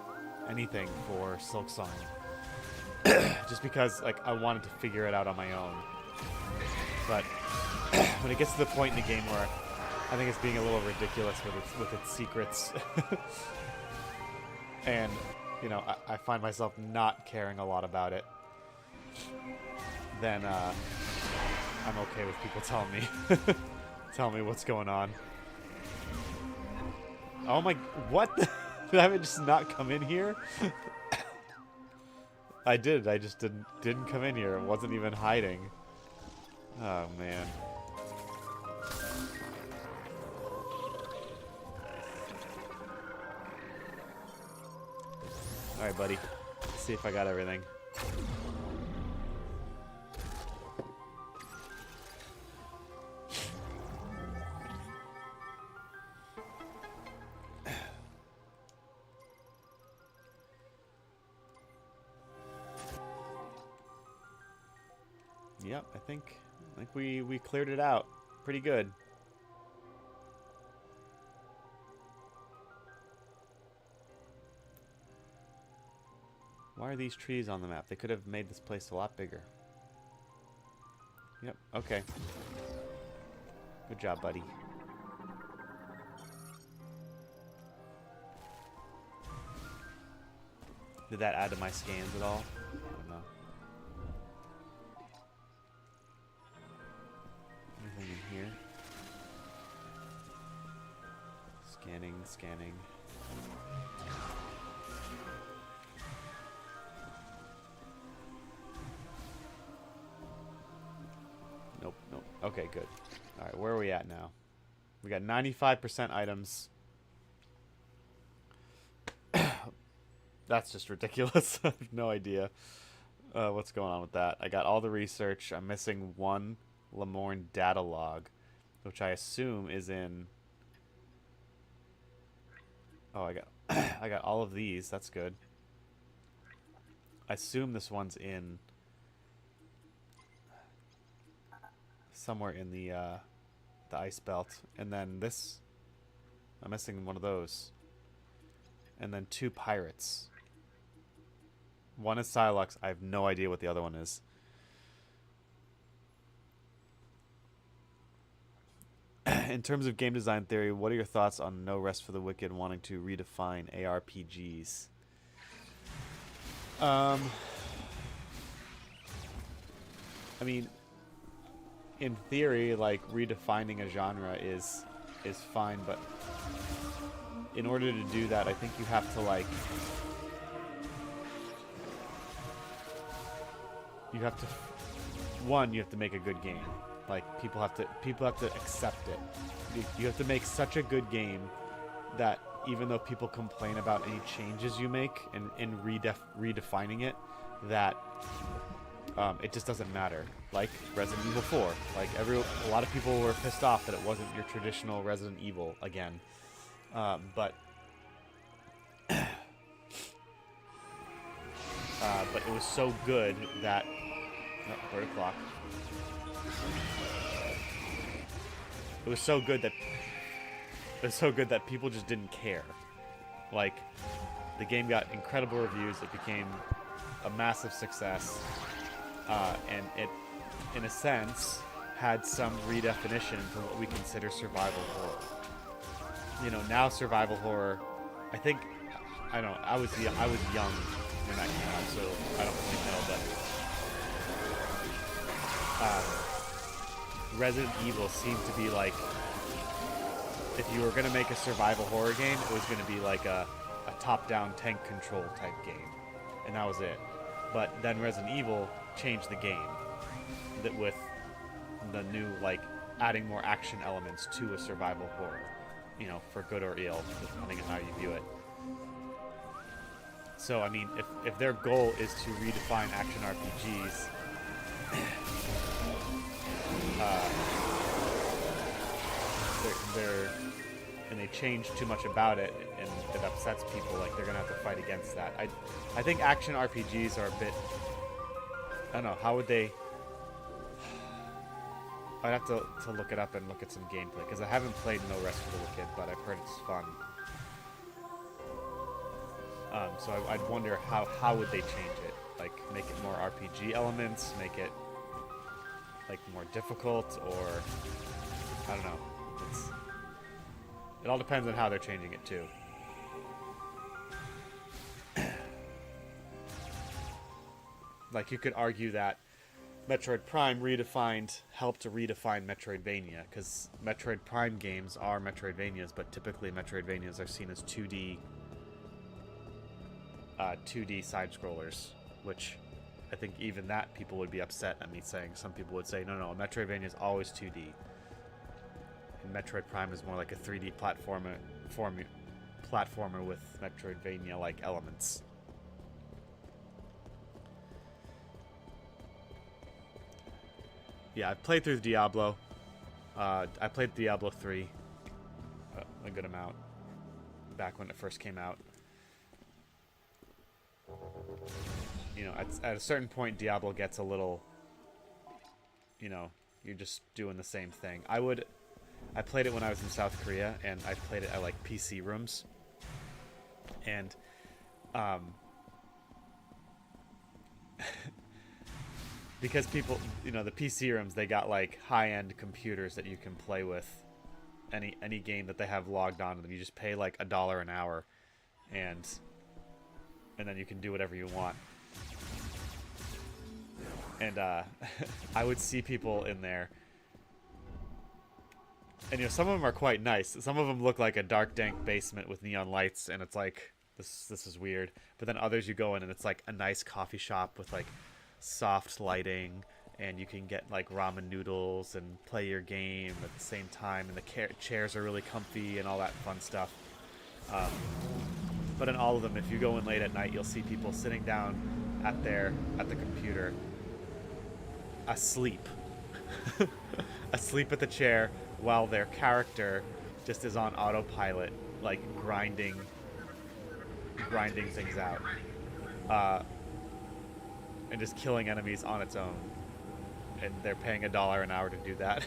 anything for Silksong. Just because like I wanted to figure it out on my own. But when it gets to the point in the game where I think it's being a little ridiculous with its secrets, and you know I find myself not caring a lot about it, then I'm okay with people telling me what's going on. Oh my, what? Did I just not come in here? I did. I just didn't come in here. It wasn't even hiding. Oh man. All right, buddy. Let's see if I got everything. Yep, I think we cleared it out pretty good. Why are these trees on the map? They could have made this place a lot bigger. Yep, okay. Good job, buddy. Did that add to my scans at all? I don't know. Anything in here? Scanning. Nope. Okay, good. Alright, where are we at now? We got 95% items. That's just ridiculous. I have no idea what's going on with that. I got all the research. I'm missing one Lemorne data log, which I assume is in... Oh, I got all of these. That's good. I assume this one's in somewhere in the ice belt, and then this, I'm missing one of those, and then two pirates. One is Silux. I have no idea what the other one is. In terms of game design theory, what are your thoughts on No Rest for the Wicked wanting to redefine ARPGs? I mean, in theory, like redefining a genre is fine, but in order to do that, I think you have to like you have to make a good game. Like people have to accept it. You have to make such a good game that even though people complain about any changes you make and redefining it, that it just doesn't matter. Like Resident Evil 4, like a lot of people were pissed off that it wasn't your traditional Resident Evil again, but but it was so good that... Oh, bird o'clock. It was so good that people just didn't care. Like, the game got incredible reviews. It became a massive success, and it, in a sense, had some redefinition for what we consider survival horror. You know, now survival horror, I think, I don't know, I was young when that came out, so I don't really know, but Resident Evil seemed to be like, if you were going to make a survival horror game, it was going to be like a top-down tank control type game, and that was it. But then Resident Evil changed the game that with the new, like, adding more action elements to a survival horror, you know, for good or ill, depending on how you view it. So, I mean, if their goal is to redefine action RPGs, and they change too much about it, and it upsets people, like, they're gonna have to fight against that. I think action RPGs are a bit, I don't know, how would they... I'd have to look it up and look at some gameplay, because I haven't played No Rest for the Wicked, but I've heard it's fun. So I'd wonder how would they change it? Like, make it more RPG elements, make it, like, more difficult, or... I don't know. It all depends on how they're changing it, too. Like, you could argue that Metroid Prime helped to redefine Metroidvania, because Metroid Prime games are Metroidvanias, but typically Metroidvanias are seen as 2D side-scrollers, which I think even that people would be upset at me saying. Some people would say, no, Metroidvania is always 2D. And Metroid Prime is more like a 3D platformer with Metroidvania-like elements. Yeah, I've played through Diablo. I played Diablo 3 a good amount back when it first came out. You know, at a certain point, Diablo gets a little, you know, you're just doing the same thing. I played it when I was in South Korea, and I played it at, like, PC rooms. And, because people, you know, the PC rooms, they got, like, high-end computers that you can play with any game that they have logged on to them. You just pay, like, $1 an hour, and then you can do whatever you want. And, I would see people in there. And, you know, some of them are quite nice. Some of them look like a dark, dank basement with neon lights, and it's like, this is weird. But then others you go in, and it's like a nice coffee shop with, like, soft lighting, and you can get, like, ramen noodles and play your game at the same time, and the chairs are really comfy and all that fun stuff. But in all of them, if you go in late at night, you'll see people sitting down at the computer, asleep. Asleep at the chair, while their character just is on autopilot, like, grinding things out. And just killing enemies on its own. And they're paying $1 an hour to do that.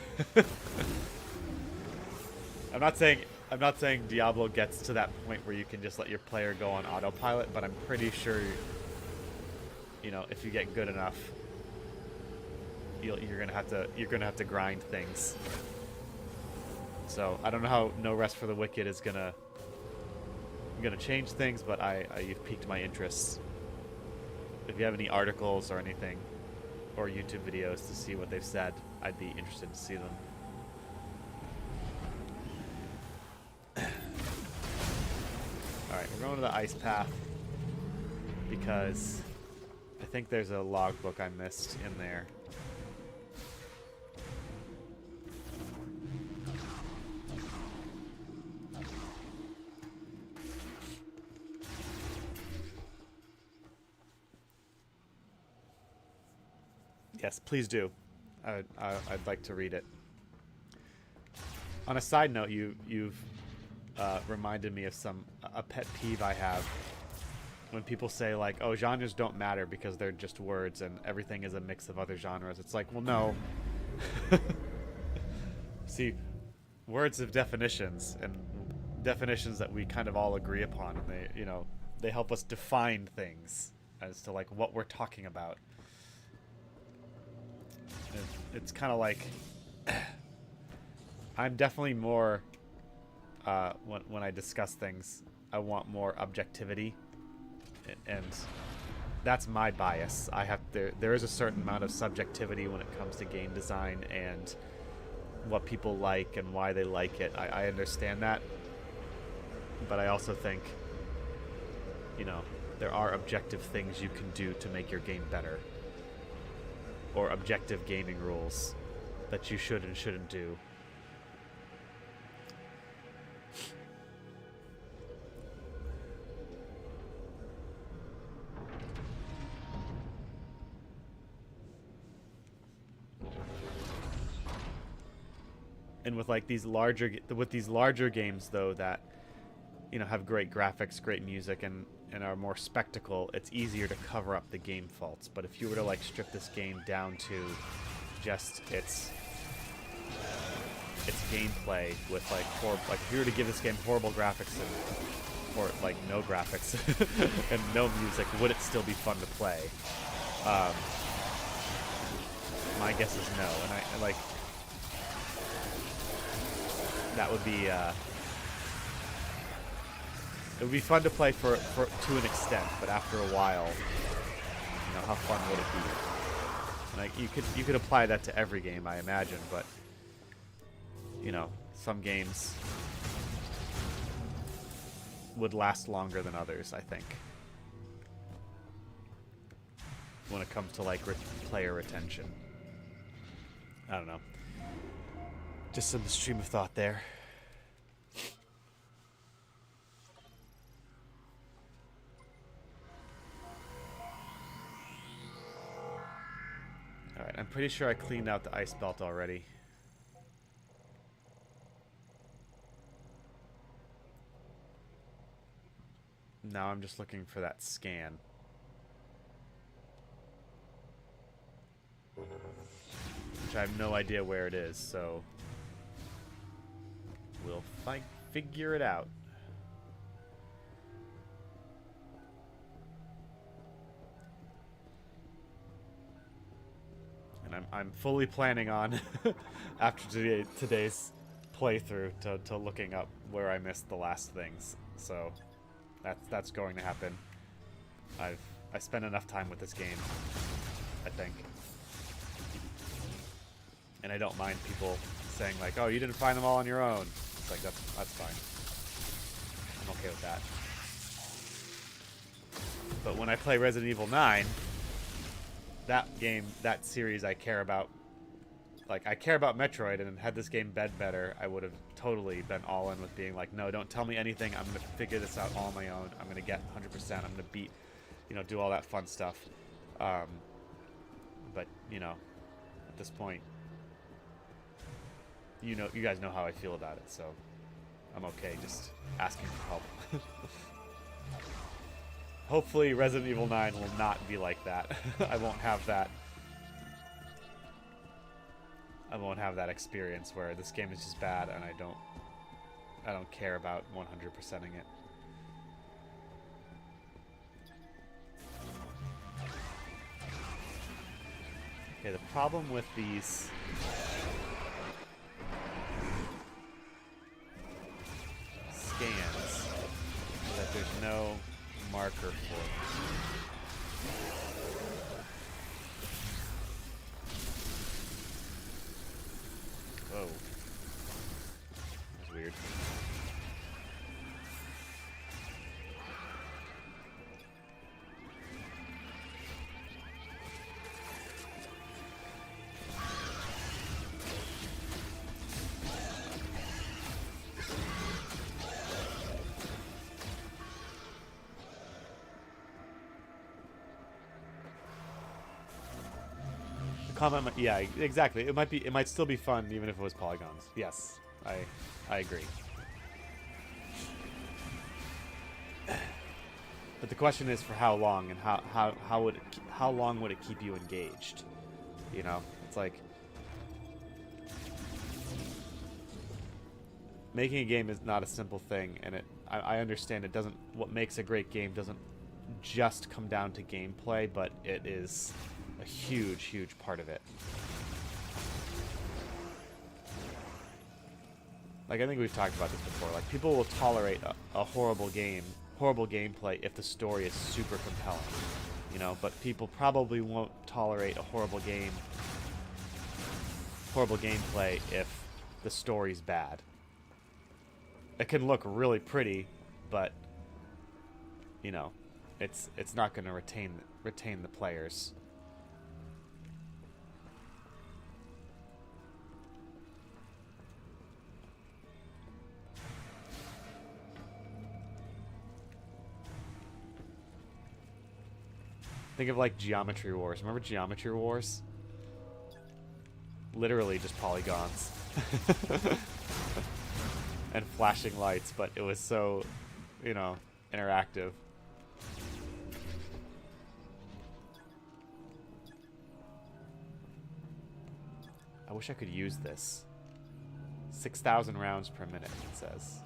I'm not saying Diablo gets to that point where you can just let your player go on autopilot, but I'm pretty sure, you know, if you get good enough, you're gonna have to grind things. So I don't know how No Rest for the Wicked is gonna change things, but you've piqued my interest. If you have any articles or anything, or YouTube videos to see what they've said, I'd be interested to see them. Alright, we're going to the ice path because I think there's a logbook I missed in there. Yes, please do. I'd like to read it. On a side note, you've reminded me of a pet peeve I have when people say like, oh, genres don't matter because they're just words and everything is a mix of other genres. It's like, well, no. See, words have definitions, and definitions that we kind of all agree upon, and they, you know, they help us define things as to like what we're talking about. It's kind of like I'm definitely more when I discuss things, I want more objectivity, and that's my bias. I have there is a certain amount of subjectivity when it comes to game design and what people like and why they like it. I understand that, but I also think, you know, there are objective things you can do to make your game better, or objective gaming rules that you should and shouldn't do. And with like these larger games though that, you know, have great graphics, great music, and are more spectacle, it's easier to cover up the game faults. But if you were to like strip this game down to just its gameplay with like if you were to give this game horrible graphics or like no graphics and no music, would it still be fun to play? My guess is no. And I like, that would be it would be fun to play for to an extent, but after a while, you know, how fun would it be? And like, you could apply that to every game, I imagine, but you know, some games would last longer than others, I think, when it comes to like player retention. I don't know. Just some stream of thought there. Alright, I'm pretty sure I cleaned out the ice belt already. Now I'm just looking for that scan. Which I have no idea where it is, so we'll figure it out. And I'm fully planning on after today's playthrough to looking up where I missed the last things. So that's going to happen. I spent enough time with this game, I think. And I don't mind people saying like, oh, you didn't find them all on your own. It's like, that's fine. I'm okay with that. But when I play Resident Evil 9, that game, that series I care about, like, I care about Metroid, and had this game been better, I would have totally been all in with being like, no, don't tell me anything, I'm going to figure this out all on my own, I'm going to get 100%, I'm going to beat, you know, do all that fun stuff. But, you know, at this point, you guys know how I feel about it, so I'm okay just asking for help. Hopefully Resident Evil 9 will not be like that. I won't have that experience where this game is just bad and I don't care about 100%ing it. Okay, the problem with these scans is that there's no marker for it. Whoa. That's weird. Comment, yeah, exactly. It might still be fun even if it was polygons. Yes, I agree. But the question is for how long, and how long would it keep you engaged? You know, it's like making a game is not a simple thing, and I understand it doesn't. What makes a great game doesn't just come down to gameplay, but it is a huge part of it. Like, I think we've talked about this before. Like, people will tolerate a horrible gameplay if the story is super compelling, you know. But people probably won't tolerate a horrible gameplay if the story's bad. It can look really pretty, but you know, it's not going to retain the players. Think of like Geometry Wars. Remember Geometry Wars? Literally just polygons. And flashing lights, but it was so, you know, interactive. I wish I could use this. 6,000 rounds per minute, it says.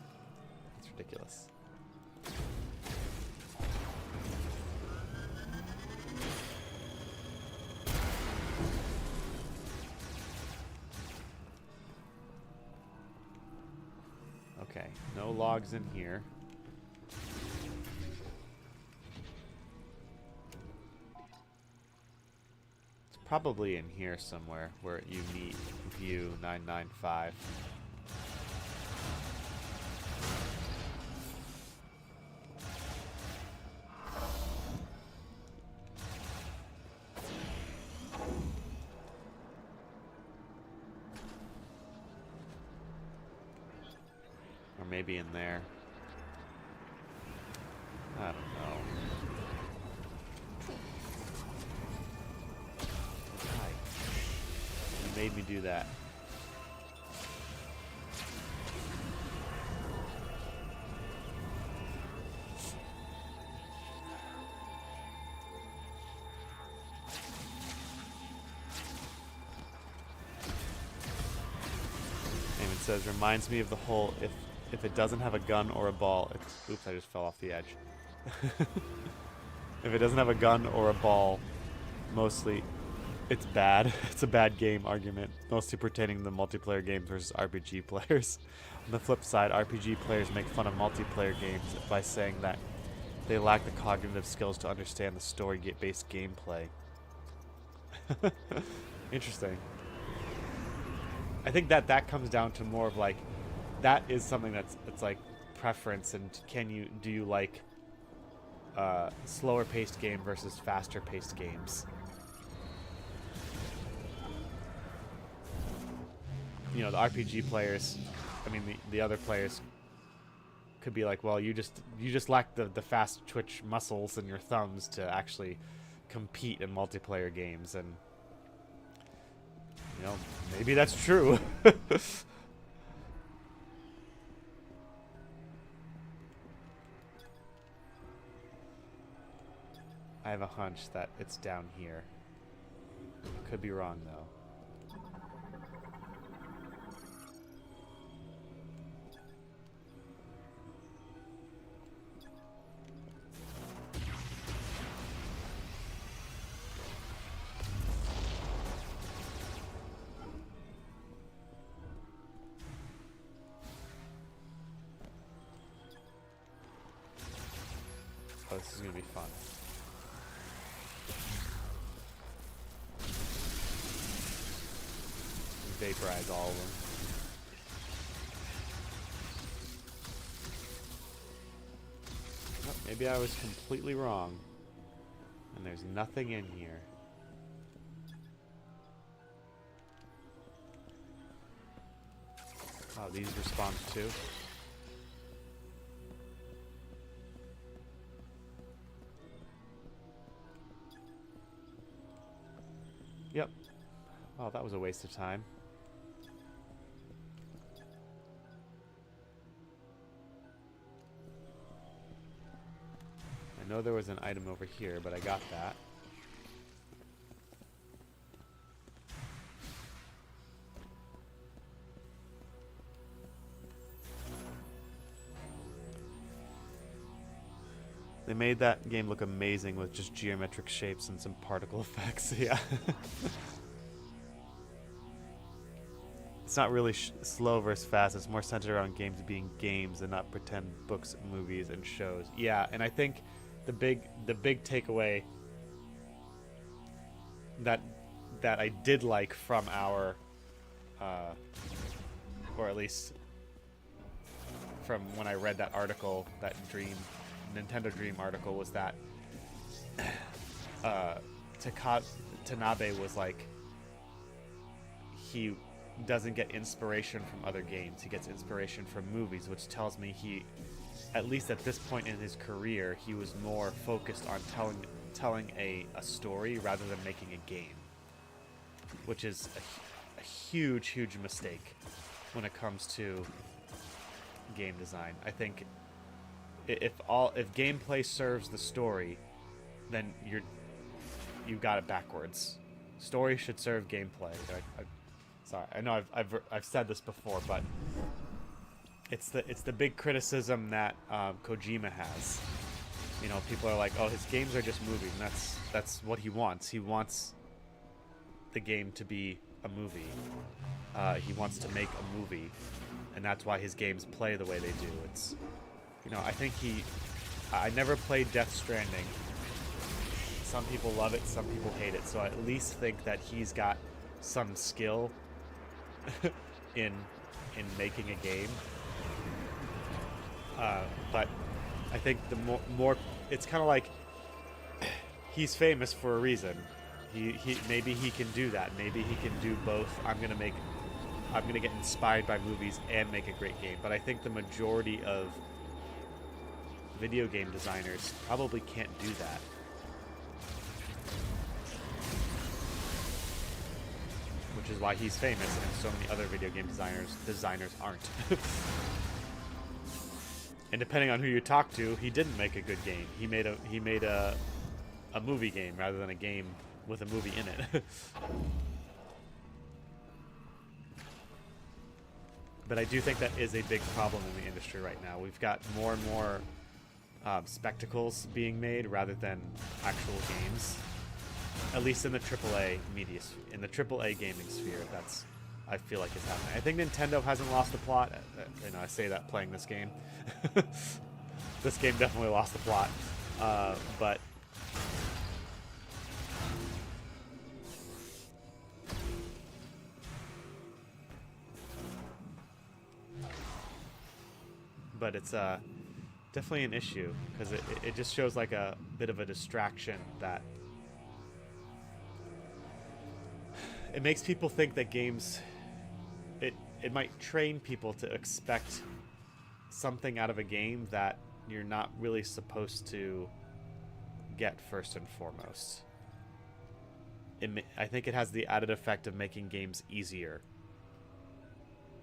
It's ridiculous. Okay, no logs in here. It's probably in here somewhere where you meet view 995. Or maybe in there. I don't know. Hi. You made me do that. Damon says, reminds me of the whole if it doesn't have a gun or a ball, it's... Oops, I just fell off the edge. If it doesn't have a gun or a ball, mostly it's bad. It's a bad game argument, mostly pertaining to multiplayer games versus RPG players. On the flip side, RPG players make fun of multiplayer games by saying that they lack the cognitive skills to understand the story-based gameplay. Interesting. I think that comes down to more of like, that is something it's like preference, and do you like slower paced game versus faster paced games? You know, the RPG players, I mean the other players could be like, well, you just lack the fast twitch muscles in your thumbs to actually compete in multiplayer games, and you know, maybe that's true. I have a hunch that it's down here. Could be wrong, though. Oh, this is gonna be fun. Vaporize all of them. Oh, maybe I was completely wrong. And there's nothing in here. Oh, these respond too? Yep. Oh, that was a waste of time. know there was an item over here, but I got that. They made that game look amazing with just geometric shapes and some particle effects. Yeah. It's not really slow versus fast. It's more centered around games being games and not pretend books, movies, and shows. Yeah, and I think the big takeaway that I did like from our, or at least from when I read that article, that Nintendo Dream article, was that Tanabe was like, he doesn't get inspiration from other games. He gets inspiration from movies, which tells me he, at least at this point in his career, he was more focused on telling a story rather than making a game, which is a huge mistake when it comes to game design. I think if gameplay serves the story, then you've got it backwards. Story should serve gameplay. Sorry, I know I've said this before, but it's the big criticism that Kojima has. You know, people are like, oh, his games are just movies, and that's what he wants. He wants the game to be a movie. He wants to make a movie, and that's why his games play the way they do. It's, you know, I think I never played Death Stranding. Some people love it, some people hate it. So I at least think that he's got some skill in making a game. But I think the more it's kind of like, he's famous for a reason. He maybe he can do that. Maybe he can do both. I'm gonna get inspired by movies and make a great game. But I think the majority of video game designers probably can't do that. Which is why he's famous and so many other video game designers aren't. And depending on who you talk to, he didn't make a good game. He made a movie game rather than a game with a movie in it. But I do think that is a big problem in the industry right now. We've got more and more spectacles being made rather than actual games. At least in the AAA media, in the AAA gaming sphere, that's, I feel like, it's happening. I think Nintendo hasn't lost the plot. You know, I say that playing this game. This game definitely lost the plot. But it's definitely an issue, because it just shows like a bit of a distraction that it makes people think that games, it might train people to expect something out of a game that you're not really supposed to get first and foremost. I think it has the added effect of making games easier,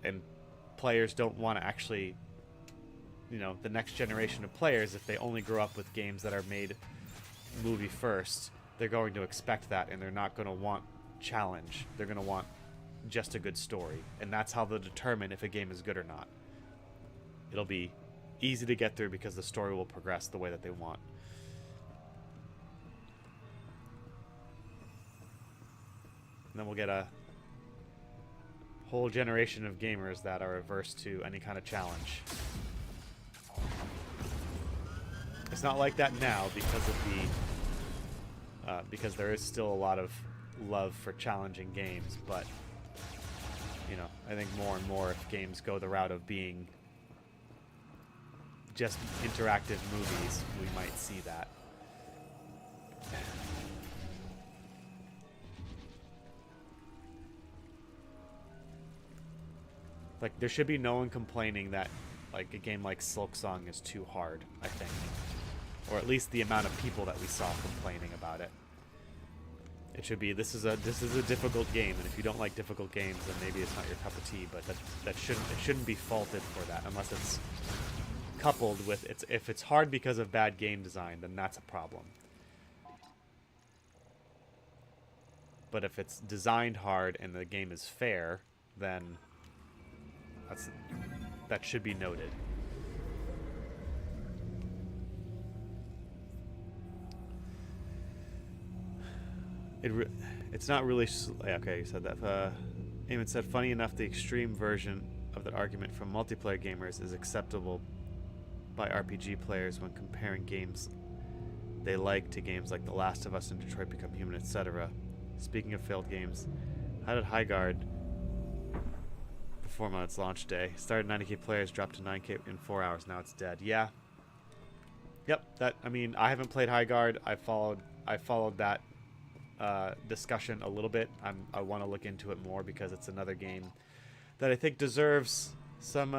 and players don't want to actually, you know, the next generation of players, if they only grow up with games that are made movie first, they're going to expect that, and they're not going to want challenge. They're going to want just a good story, and that's how they'll determine if a game is good or not. It'll be easy to get through because the story will progress the way that they want. And then we'll get a whole generation of gamers that are averse to any kind of challenge. It's not like that now because of because there is still a lot of love for challenging games, but you know, I think more and more, if games go the route of being just interactive movies, we might see that. Like, there should be no one complaining that like a game like Silksong is too hard, I think. Or at least the amount of people that we saw complaining about it. It should be, this is a difficult game, and if you don't like difficult games, then maybe it's not your cup of tea. But it shouldn't be faulted for that, unless it's coupled with if it's hard because of bad game design, then that's a problem. But if it's designed hard and the game is fair, then that should be noted. It's not really... Okay, you said that. Eamon said, funny enough, the extreme version of that argument from multiplayer gamers is acceptable by RPG players when comparing games they like to games like The Last of Us and Detroit Become Human, etc. Speaking of failed games, how did Highguard perform on its launch day? Started 90k players, dropped to 9k in 4 hours. Now it's dead. Yeah. Yep. I mean, I haven't played Highguard. I followed that discussion a little bit. I want to look into it more because it's another game that I think deserves some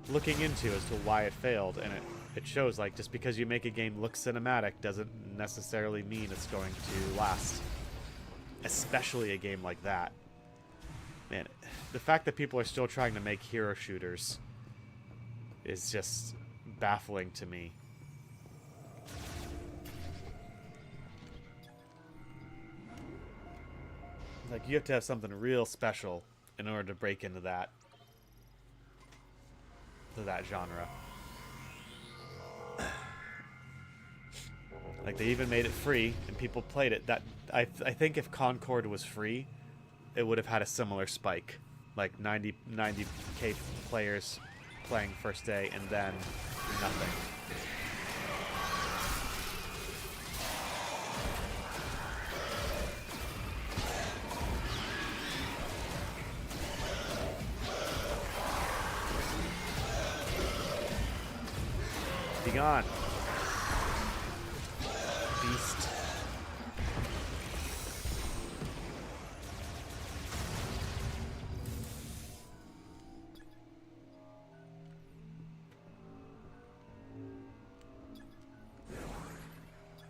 looking into as to why it failed. And it shows, like, just because you make a game look cinematic doesn't necessarily mean it's going to last. Especially a game like that. Man, the fact that people are still trying to make hero shooters is just baffling to me. Like, you have to have something real special in order to break into that genre. Like, they even made it free and people played it. That I think if Concord was free, it would have had a similar spike. Like 90k players playing first day and then nothing. Be gone. Beast.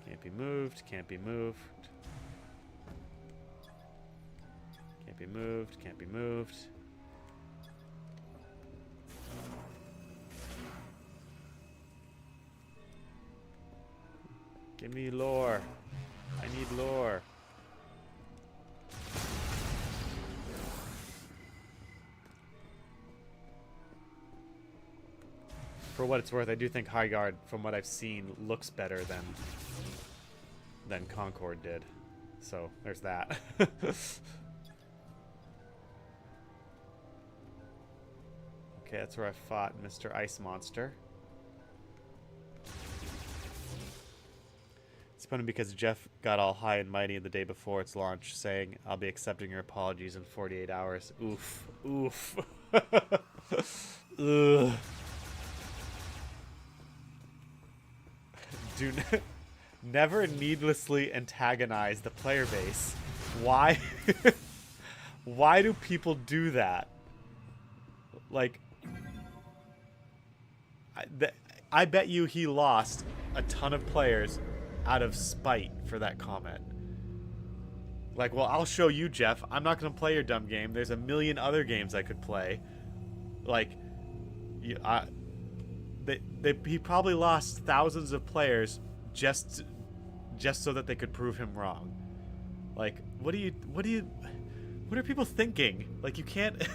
Can't be moved, can't be moved. Can't be moved, can't be moved. Give me lore. I need lore. For what it's worth, I do think Highguard, from what I've seen, looks better than Concord did. So, there's that. Okay, that's where I fought Mr. Ice Monster. It's funny because Jeff got all high and mighty the day before its launch, saying, I'll be accepting your apologies in 48 hours. Oof. Oof. Ugh. Do never needlessly antagonize the player base. Why? Why do people do that? Like, I bet you he lost a ton of players out of spite for that comment. Like, well, I'll show you, Jeff. I'm not going to play your dumb game. There's a million other games I could play. Like, he probably lost thousands of players just so that they could prove him wrong. Like, what are people thinking? Like, you can't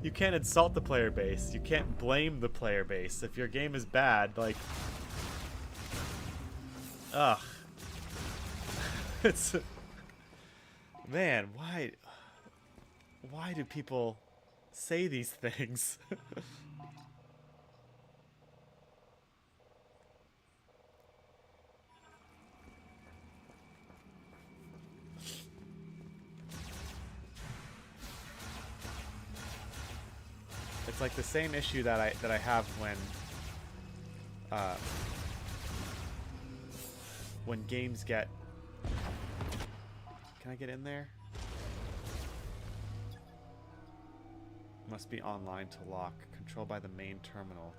you can't insult the player base. You can't blame the player base. If your game is bad, like, ugh. It's, man, why do people say these things? It's like the same issue that I have when games get... Can I get in there? Must be online to lock. Controlled by the main terminal.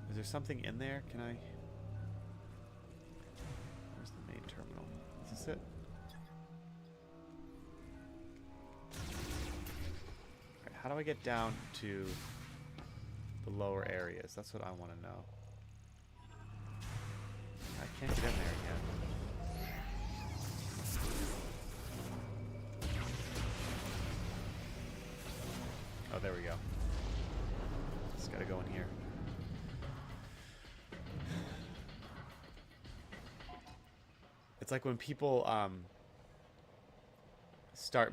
Is there something in there? Can I... Where's the main terminal? Is this it? Alright, how do I get down to the lower areas. That's what I want to know. I can't get in there again. Oh, there we go. Just gotta go in here. It's like when people start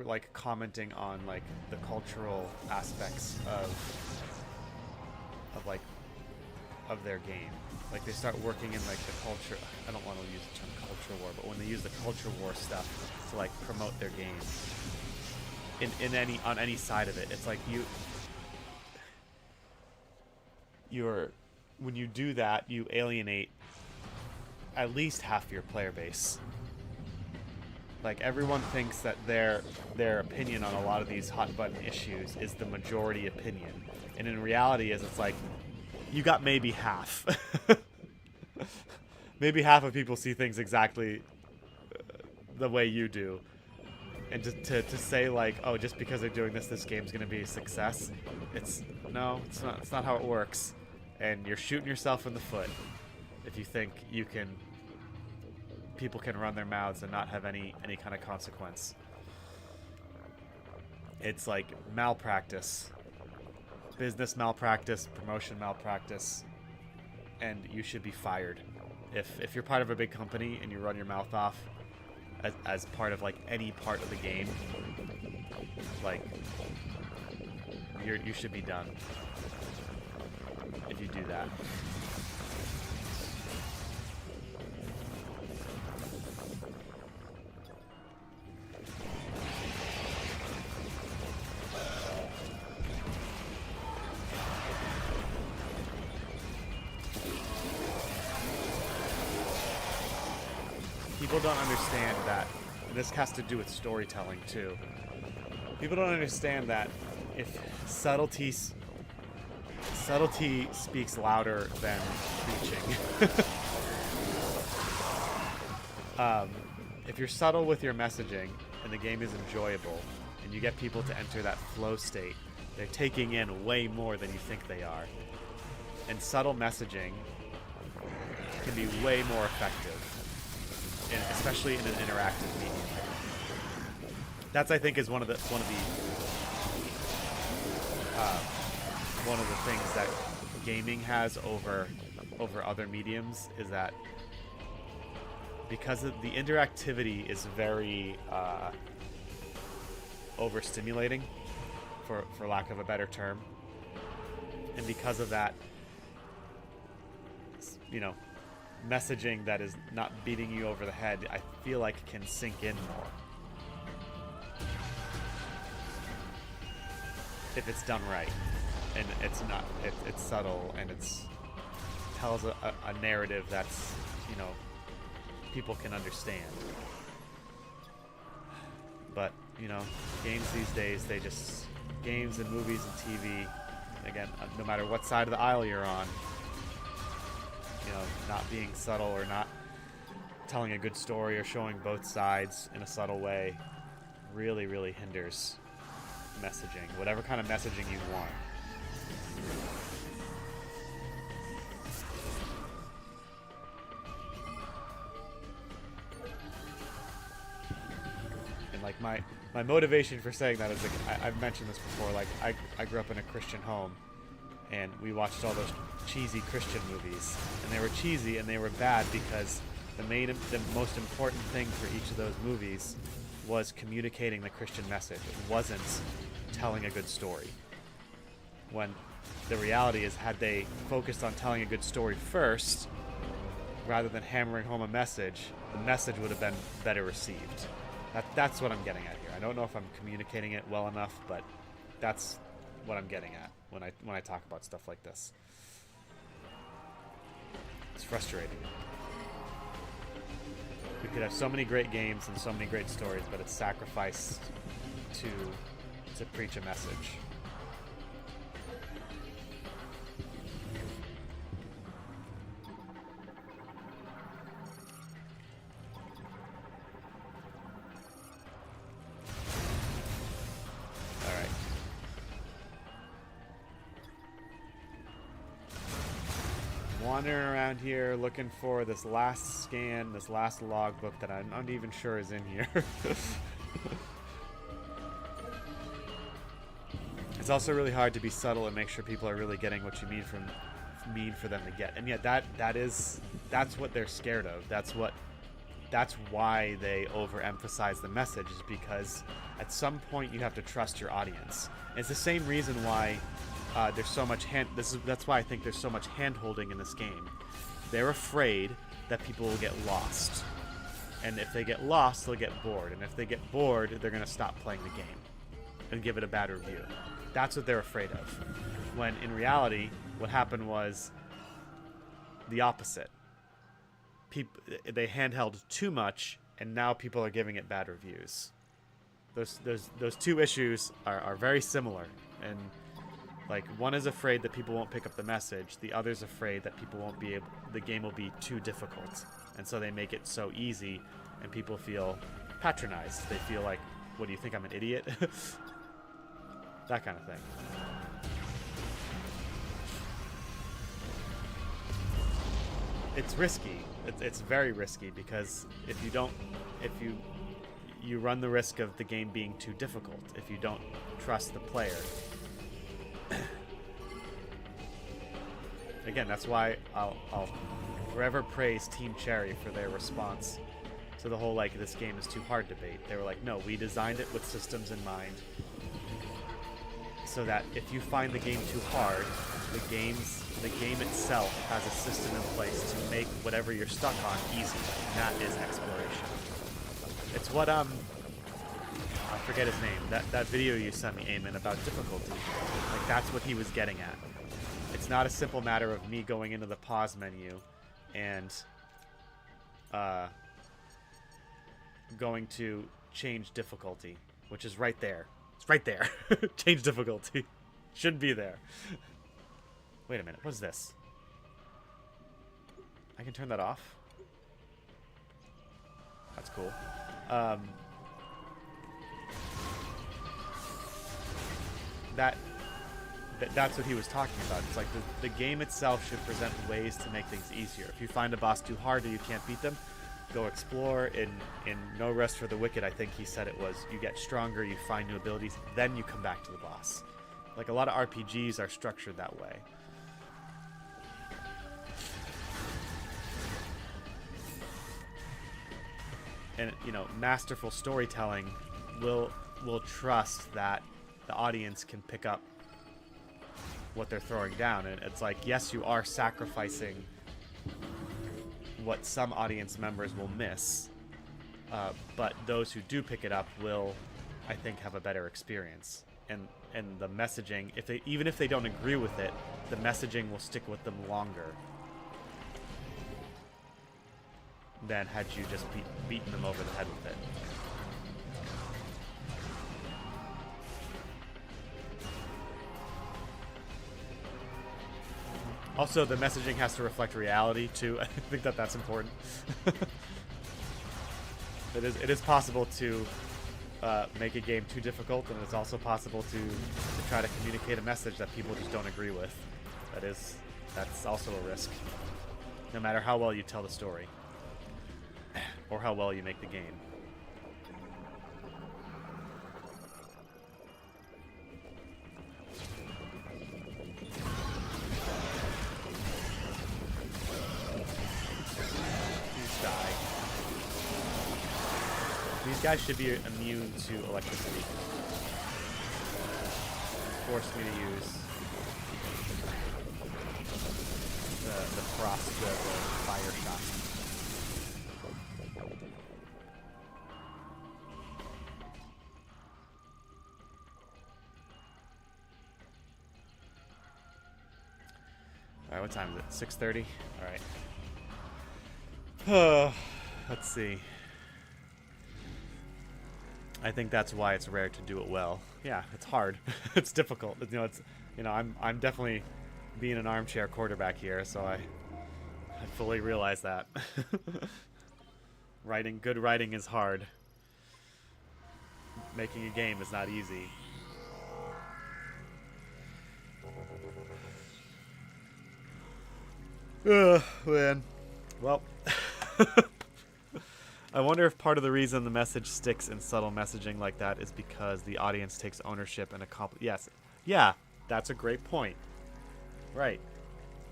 like commenting on like the cultural aspects of their game. Like they start working in like the culture. I don't want to use the term culture war, but when they use the culture war stuff to like promote their game on any side of it, it's like when you do that, you alienate at least half your player base. Like everyone thinks that their opinion on a lot of these hot button issues is the majority opinion, and in reality, it's like you got maybe half. Maybe half of people see things exactly the way you do, and to say like, oh, just because they're doing this game's gonna be a success. It's not. It's not how it works, and you're shooting yourself in the foot if you think people can run their mouths and not have any kind of consequence. It's like malpractice, business malpractice, promotion malpractice, and you should be fired. If you're part of a big company and you run your mouth off as part of like any part of the game, like you should be done if you do that. People don't understand that, and this has to do with storytelling too. People don't understand that if subtlety speaks louder than preaching. If you're subtle with your messaging and the game is enjoyable and you get people to enter that flow state, they're taking in way more than you think they are. And subtle messaging can be way more effective, especially in an interactive medium. That's, I think, is one of the things that gaming has over other mediums, is that because the interactivity is very overstimulating, for lack of a better term, and because of that, messaging that is not beating you over the head, I feel like can sink in more if it's done right, and it's subtle, and tells a narrative that's people can understand. But games these days, games and movies and TV, again, no matter what side of the aisle you're on, not being subtle or not telling a good story or showing both sides in a subtle way really, really hinders messaging, whatever kind of messaging you want. And like my motivation for saying that is, like, I've mentioned this before, like I grew up in a Christian home, and we watched all those cheesy Christian movies, and they were cheesy and they were bad because the most important thing for each of those movies was communicating the Christian message. It wasn't telling a good story. When the reality is, had they focused on telling a good story first, rather than hammering home a message, the message would have been better received. That's what I'm getting at here. I don't know if I'm communicating it well enough, but that's what I'm getting at when I talk about stuff like this. It's frustrating. We could have so many great games and so many great stories, but it's sacrificed to preach a message. wandering around here looking for this last scan, this last logbook that I'm not even sure is in here. It's also really hard to be subtle and make sure people are really getting what you mean for them to get. And yet that's what they're scared of. That's why they overemphasize the message, is because at some point you have to trust your audience. And it's the same reason why there's so much that's why I think there's so much hand-holding in this game. They're afraid that people will get lost. And if they get lost, they'll get bored. And if they get bored, they're going to stop playing the game and give it a bad review. That's what they're afraid of. When in reality, what happened was the opposite. They handheld too much, and now people are giving it bad reviews. Those two issues are very similar, and like one is afraid that people won't pick up the message, the other's afraid that the game will be too difficult, and so they make it so easy, and people feel patronized. They feel like, what do you think, I'm an idiot? That kind of thing. It's risky. It's very risky, because if you run the risk of the game being too difficult if you don't trust the player. Again, that's why I'll forever praise Team Cherry for their response to the whole, like, this game is too hard debate. They were like, no, we designed it with systems in mind, so that if you find the game too hard, the game itself has a system in place to make whatever you're stuck on easy, and that is exploration. It's what I forget his name. That video you sent me, Eamon, about difficulty. Like, that's what he was getting at. It's not a simple matter of me going into the pause menu and going to change difficulty, which is right there. It's right there. Change difficulty. Should be there. Wait a minute. What is this? I can turn that off? That's cool. That's what he was talking about. It's like the game itself should present ways to make things easier. If you find a boss too hard or you can't beat them, go explore. In No Rest for the Wicked, I think he said it was, you get stronger, you find new abilities, then you come back to the boss. Like, a lot of RPGs are structured that way. And, you know, masterful storytelling will trust that the audience can pick up what they're throwing down. And it's like, yes, you are sacrificing what some audience members will miss, but those who do pick it up will, I think, have a better experience. And the messaging, even if they don't agree with it, the messaging will stick with them longer than had you just beaten them over the head with it. Also, the messaging has to reflect reality, too. I think that's important. It is possible to make a game too difficult, and it's also possible to try to communicate a message that people just don't agree with. That's also a risk, no matter how well you tell the story or how well you make the game. These guys should be immune to electricity. Forced me to use the frost, the fire shot. Alright, what time is it? 6:30? Alright. Let's see. I think that's why it's rare to do it well. Yeah, it's hard. It's difficult. I'm definitely being an armchair quarterback here, so I fully realize that. Good writing is hard. Making a game is not easy. Ugh, man. Well, I wonder if part of the reason the message sticks in subtle messaging like that is because the audience takes ownership and Yes. Yeah, that's a great point. Right.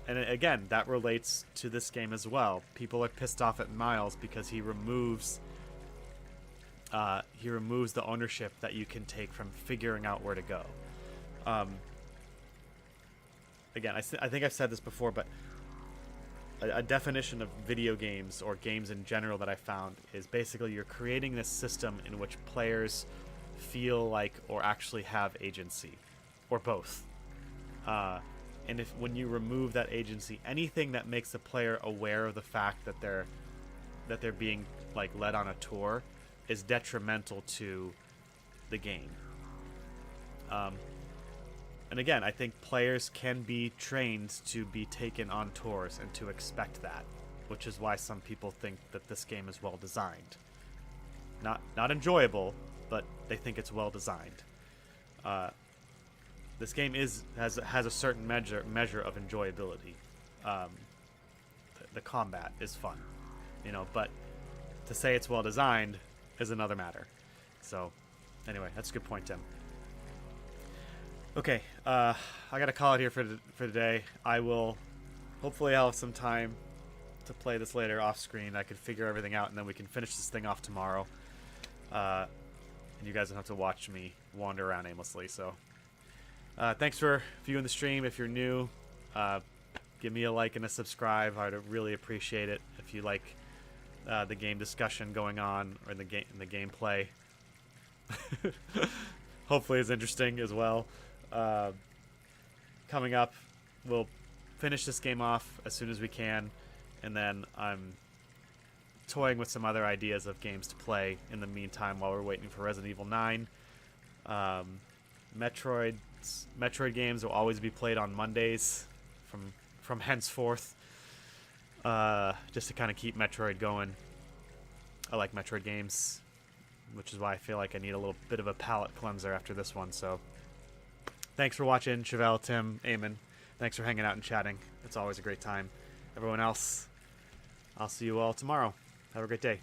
And again, that relates to this game as well. People are pissed off at Miles because he removes the ownership that you can take from figuring out where to go. Again, I think I've said this before, but a definition of video games or games in general that I found is basically you're creating this system in which players feel like or actually have agency, or both. And when you remove that agency, anything that makes the player aware of the fact that they're being like led on a tour is detrimental to the game. And again, I think players can be trained to be taken on tours and to expect that, which is why some people think that this game is well designed. Not enjoyable, but they think it's well designed. This game has a certain measure of enjoyability. The combat is fun, but to say it's well designed is another matter. So, anyway, that's a good point, Tim. Okay, I gotta call it here for today. Hopefully I'll have some time to play this later off screen. I can figure everything out, and then we can finish this thing off tomorrow. And you guys don't have to watch me wander around aimlessly. So, thanks for viewing the stream. If you're new, give me a like and a subscribe. I'd really appreciate it if you like the game discussion going on, or the gameplay. Hopefully it's interesting as well. Coming up, we'll finish this game off as soon as we can, and then I'm toying with some other ideas of games to play in the meantime while we're waiting for Resident Evil 9. Metroid games will always be played on Mondays from henceforth, just to kind of keep Metroid going. I like Metroid games, which is why I feel like I need a little bit of a palate cleanser after this one. So thanks for watching, Chevelle, Tim, Eamon. Thanks for hanging out and chatting. It's always a great time. Everyone else, I'll see you all tomorrow. Have a great day.